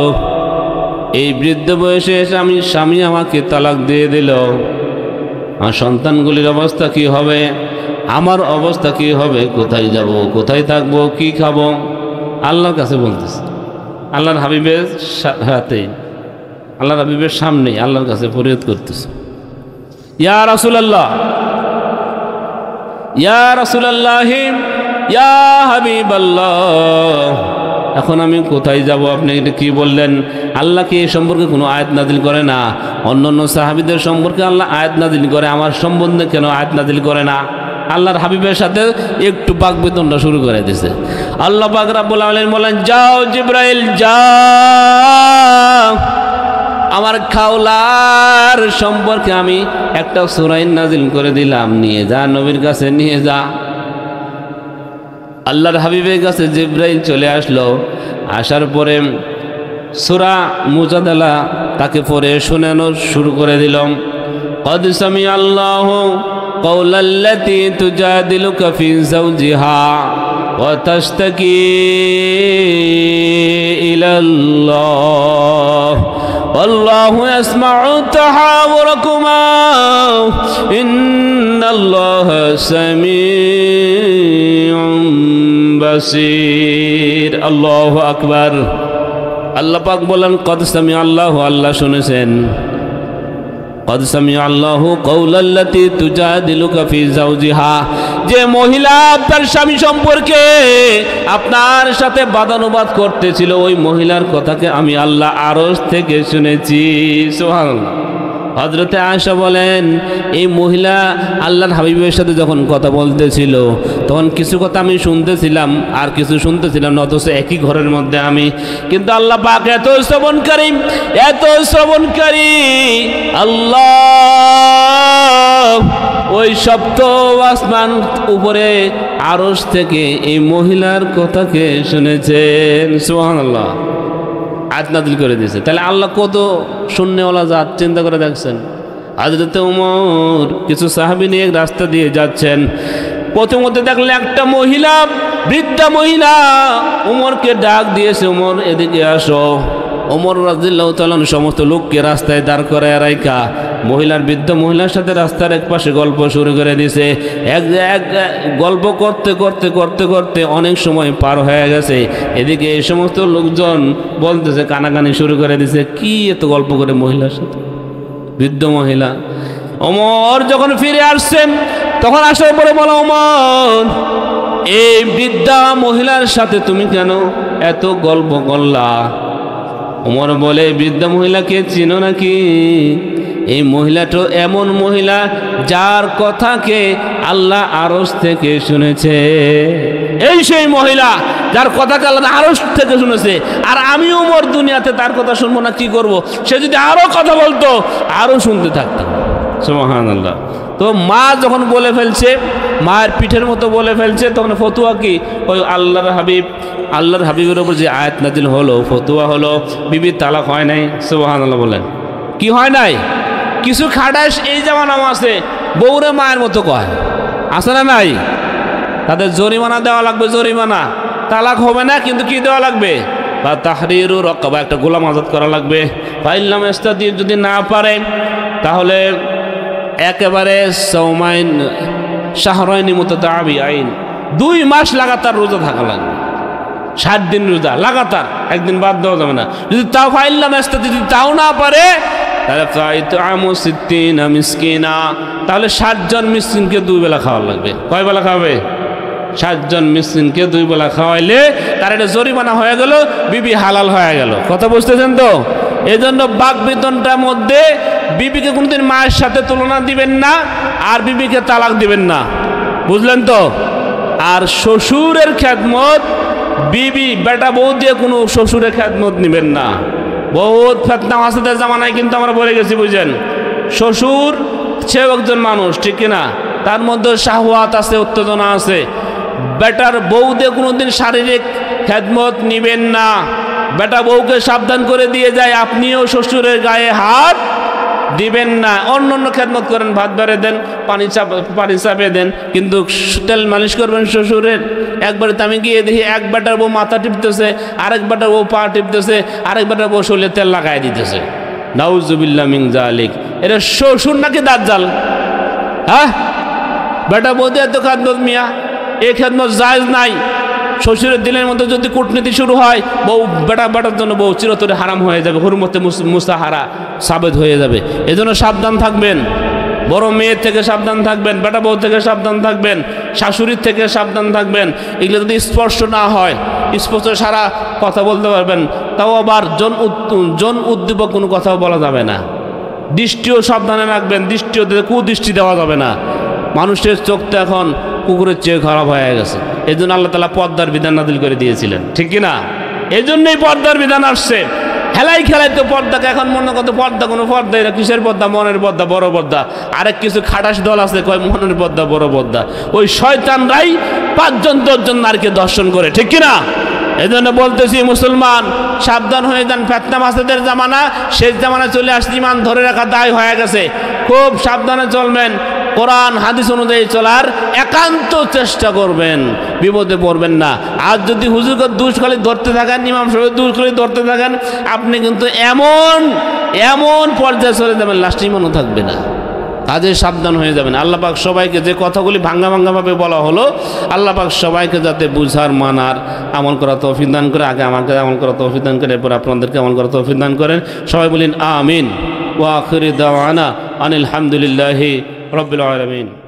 এই বৃদ্ধ বয়সে এসে স্বামী আমাকে তালাক দিয়ে দিল, আমার সন্তানগুলির অবস্থা কি হবে? আমার অবস্থা কি হবে? কোথায় যাব? কোথায় থাকবো? কি খাবো? আল্লাহর কাছে বলতেছে, আল্লাহর হাবিবের হাতে, আল্লাহর হাবিবের সামনে আল্লাহর কাছে ফরিয়াদ করতেছে, ইয়া রাসূলুল্লাহ, ইয়া রাসূলুল্লাহ, ইয়া হাবিবাল্লাহ, এখন আমি কোথায় যাব? আপনি এটা কি বললেন? আল্লাহ কি এই সম্পর্কে কোনো আয়াত নাজিল করে না? অন্যান্য সাহাবীদের সম্পর্কে আল্লাহ আয়াত নাজিল করে, আমার সম্বন্ধে কেন আয়াত নাজিল করে না? আল্লাহর হাবিবের সাথে একটু বাকবিতণ্ডা শুরু করে দিয়েছে। আল্লাহ পাক রব্বুল আলামিন বলেন, যাও জিবরাইল যাও, আমার খাওলার সম্পর্কে আমি একটা সূরা নাজিল করে দিলাম, নিয়ে যা, নবীর কাছে নিয়ে যা। আল্লাহর হাবিবের কাছে জিবরাইল চলে আসলো। আসার পরে সূরা মুজাদালা তাকে পড়ে শোনানো শুরু করে দিলাম। কদ সামিআল্লাহু কওলাল্লাতী তুজাদিলুকা ফি যাওজিহা ওয়া তাশতাকি ইলাল্লাহ والله يسمع تحاوركما إن الله سميع বাসীর। আল্লাহু আকবার। আল্লাহ পাক বলেন কদ সামিআ আল্লাহু, আল্লাহ শুনেছেন, কদ সামিআ আল্লাহু কওলাল্লাতী তুজাদিলুকা ফি যাওজিহা, যে মহিলা তার স্বামী সম্পর্কে আপনার সাথে বাদানুবাদ করতেছিল, ওই মহিলার কথাকে আমি আল্লাহ আরশ থেকে শুনেছি। সুবহানাল্লাহ। হযরতে আয়েশা বলেন এই মহিলা আল্লাহর হাবিবের সাথে যখন কথা বলতেছিল তখন কিছু কথা আমি শুনতেছিলাম আর কিছু শুনতেছিলাম না, অথচ একই ঘরের মধ্যে আমি। কিন্তু আল্লাহ পাক এত শ্রবণকারী, এত শ্রবণকারী আল্লাহ ওই সপ্ত আসমান উপরে আরশ থেকে এই মহিলার কথাকে শুনেছেন। সুবহানাল্লাহ। আয়াত নাযিল করে দিয়েছে। তাহলে আল্লাহ কত শূন্যওয়ালা জাত, চিন্তা করে দেখছেন। হযরত ওমর কিছু সাহাবী নিয়ে রাস্তা দিয়ে যাচ্ছেন, প্রথমত দেখলেন একটা মহিলা, বৃদ্ধা মহিলা ওমরকে ডাক দিয়েছে, ওমর এদিকে আসো। ওমর রাদিয়াল্লাহু তাআলা সমস্ত লোককে রাস্তায় দাঁড় করায় রাইখা বৃদ্ধ মহিলার সাথে রাস্তার এক পাশে গল্প শুরু করে দিয়েছে। এক গল্প করতে করতে করতে করতে অনেক সময় পার হয়ে গেছে। এদিকে এই সমস্ত লোকজন বলতেছে, কানাকানি শুরু করে দিয়েছে, কি এত গল্প করে মহিলার সাথে, বৃদ্ধ মহিলা। ওমর যখন ফিরে আসছেন তখন আসার পরে বলো, ওমর এই বৃদ্ধা মহিলার সাথে তুমি কেন এত গল্প করলা? ওমর বলে, বৃদ্ধা মহিলাকে চিনো নাকি? এই মহিলাটা এমন মহিলা যার কথাকে আল্লাহ আরশ থেকে শুনেছে। এই সেই মহিলা যার কথাকে আল্লাহ আরশ থেকে শুনেছে। আর আমি ওমর দুনিয়াতে তার কথা শুনবো না, কি করব? সে যদি আরো কথা বলতো আরো শুনতে থাকতাম। সুবহানাল্লাহ। তো মা যখন বলে ফেলছে, মায়ের পিঠের মতো বলে ফেলছে, তখন ফতুয়া কি? ওই আল্লাহর হাবিবের উপর যে আয়াত নাজিল হলো, ফতুয়া হলো বিবির তালাক হয় নাই। সুবহানাল্লাহ বলেন, কি হয় নাই? কিছু খাটাস এই জামানাও আছে, বউরে মায়ের মতো কয়, আছে না নাই? তাদের জরিমানা দেওয়া লাগবে, জরিমানা। তালাক হবে না, কিন্তু কি দেওয়া লাগবে? বা তাহরিরু রাকাবা, একটা গোলাম আজাদ করা লাগবে। ফাইল্লাম ইস্তাতি, যদি না পারে তাহলে একেবারে সৌমাইন শাহরাইনি মুতাতাবিআইন, 2 মাস লাগাতার রোজা থাকা লাগবে। 60 দিন রোজা লাগাতার, একদিন বাদ দেওয়া যাবে না। যদি তাও ফাইল্লাম ইস্তাতি, যদি তাও না পারে তাহলে ফাইতআমু 60 মিসকিনা, তাহলে 60 জন মিসকিনকে 2 বেলা খাওয়া লাগবে। কয় বেলা খাওয়াবে? 60 জন মিসকিনকে 2 বেলা খাওয়াইলে তার এটা জরিমানা হয়ে গেল, বিবি হালাল হয়ে গেল। কথা বুঝতেছেন তো? এই জন্য বাক বেতনটার মধ্যে বিবিকে কোনদিন মায়ের সাথে তুলনা দিবেন না, আর বিবিকে তালাক দিবেন না, বুঝলেন তো? আর শ্বশুরের খেদমত বিবি বেটা বউ দিয়ে কোনো শ্বশুরের খেদমত নেবেন না। বহুত ফেতনা মাসাদের জামানায় কিন্তু আমরা বলে গেছি, বুঝলেন? শ্বশুর সেও একজন মানুষ, ঠিক কিনা? তার মধ্যে শাহওয়াত আছে, উত্তেজনা আছে। বেটার বউ দিয়ে কোনোদিন শারীরিক খেদমত নিবেন না। বেটা বউকে সাবধান করে দিয়ে যায়, আপনিও শ্বশুরের গায়ে হাত দিবেন না। অন্য খেদমত করেন, ভাত বেড়ে দেন, পানি চাপে দেন, কিন্তু তেল মালিশ করবেন শ্বশুরের। একবারে আমি গিয়ে দেখি এক বেটার বউ মাথা টিপতেছে, আরেক বেটার বউ পা টিপতেছে, আরেক বেটার বউ শরীরে তেল লাগাই দিতেছে। নাউজুবিল্লাহ মিন যালিক। এটা শ্বশুর নাকি দাজ্জাল? হ্যাঁ, বেটা বউ দিয়ে এত খেদমত মিয়া, এই খেদমত জায়েজ নাই। শ্বশুরের দিনের মধ্যে যদি কূটনীতি শুরু হয়, বউ বেটার জন্য বউ চিরতরে হারাম হয়ে যাবে, হুরমতে মুসাহারা সাবেদ হয়ে যাবে। এজন্য সাবধান থাকবেন, বড় মেয়ের থেকে সাবধান থাকবেন, বেটা বউ থেকে সাবধান থাকবেন, শাশুড়ির থেকে সাবধান থাকবেন। এগুলো যদি স্পর্শ না হয়, স্পষ্ট সারা কথা বলতে পারবেন, তাও আবার জন উদ্দীপক কোনো কথাও বলা যাবে না। দৃষ্টিও সাবধানে রাখবেন, দৃষ্টিও কুদৃষ্টি দেওয়া যাবে না। মানুষের চোখ তো এখন কুকুরের চেয়ে খারাপ হয়ে গেছে। এই জন্য আল্লাহ তাআলা পর্দার বিধান নাযিল করে দিয়েছিলেন, ঠিক কিনা? এই জন্যই পর্দার বিধান আসছে। হেলাই খেলাই তো পর্দাকে এখন মনে কত পর্দা, কোনো পর্দা, এরা কিসের পর্দা? মনের পর্দা, বড় পর্দা। আরেক কিছু খাটাস দল আছে, কয় মনের পর্দা, বড় পর্দা। ওই শয়তানরাই 5 জন 10 জন নারীকে দর্শন করে, ঠিক কিনা? এই জন্য বলতেছি, মুসলমান সাবধান হয়ে যান। ফেতনা মাসাদের জামানা শেষ জামানা চলে আসছে, ইমান ধরে রাখা দায় হয়ে গেছে। খুব সাবধানে চলবেন, কোরআন হাদিস অনুযায়ী চলার একান্ত চেষ্টা করবেন, বিপদে পড়বেন না। আর যদি হুজুরকে দুষ খালি ধরতে থাকেন, ইমাম সাহেবের দুষ খালি ধরতে থাকেন, আপনি কিন্তু এমন পর্যায়ে চলে যাবেন, লাস্টে ইমানও থাকবে না। কাজে সাবধান হয়ে যাবেন। আল্লাহ পাক সবাইকে যে কথাগুলি ভাঙ্গা ভাঙ্গাভাবে বলা হলো, আল্লাহ পাক সবাইকে যাতে বুঝার মানার আমল করা তৌফিক দান করে। আগে আমাকে আমল করা তৌফিক দান করে, এরপর আপনাদেরকে আমল করা তৌফিক দান করেন। সবাই বলেন আমিন। ওয়া আখিরু দাওয়ানা আনিল হামদুলিল্লাহি রাব্বিল আলামিন।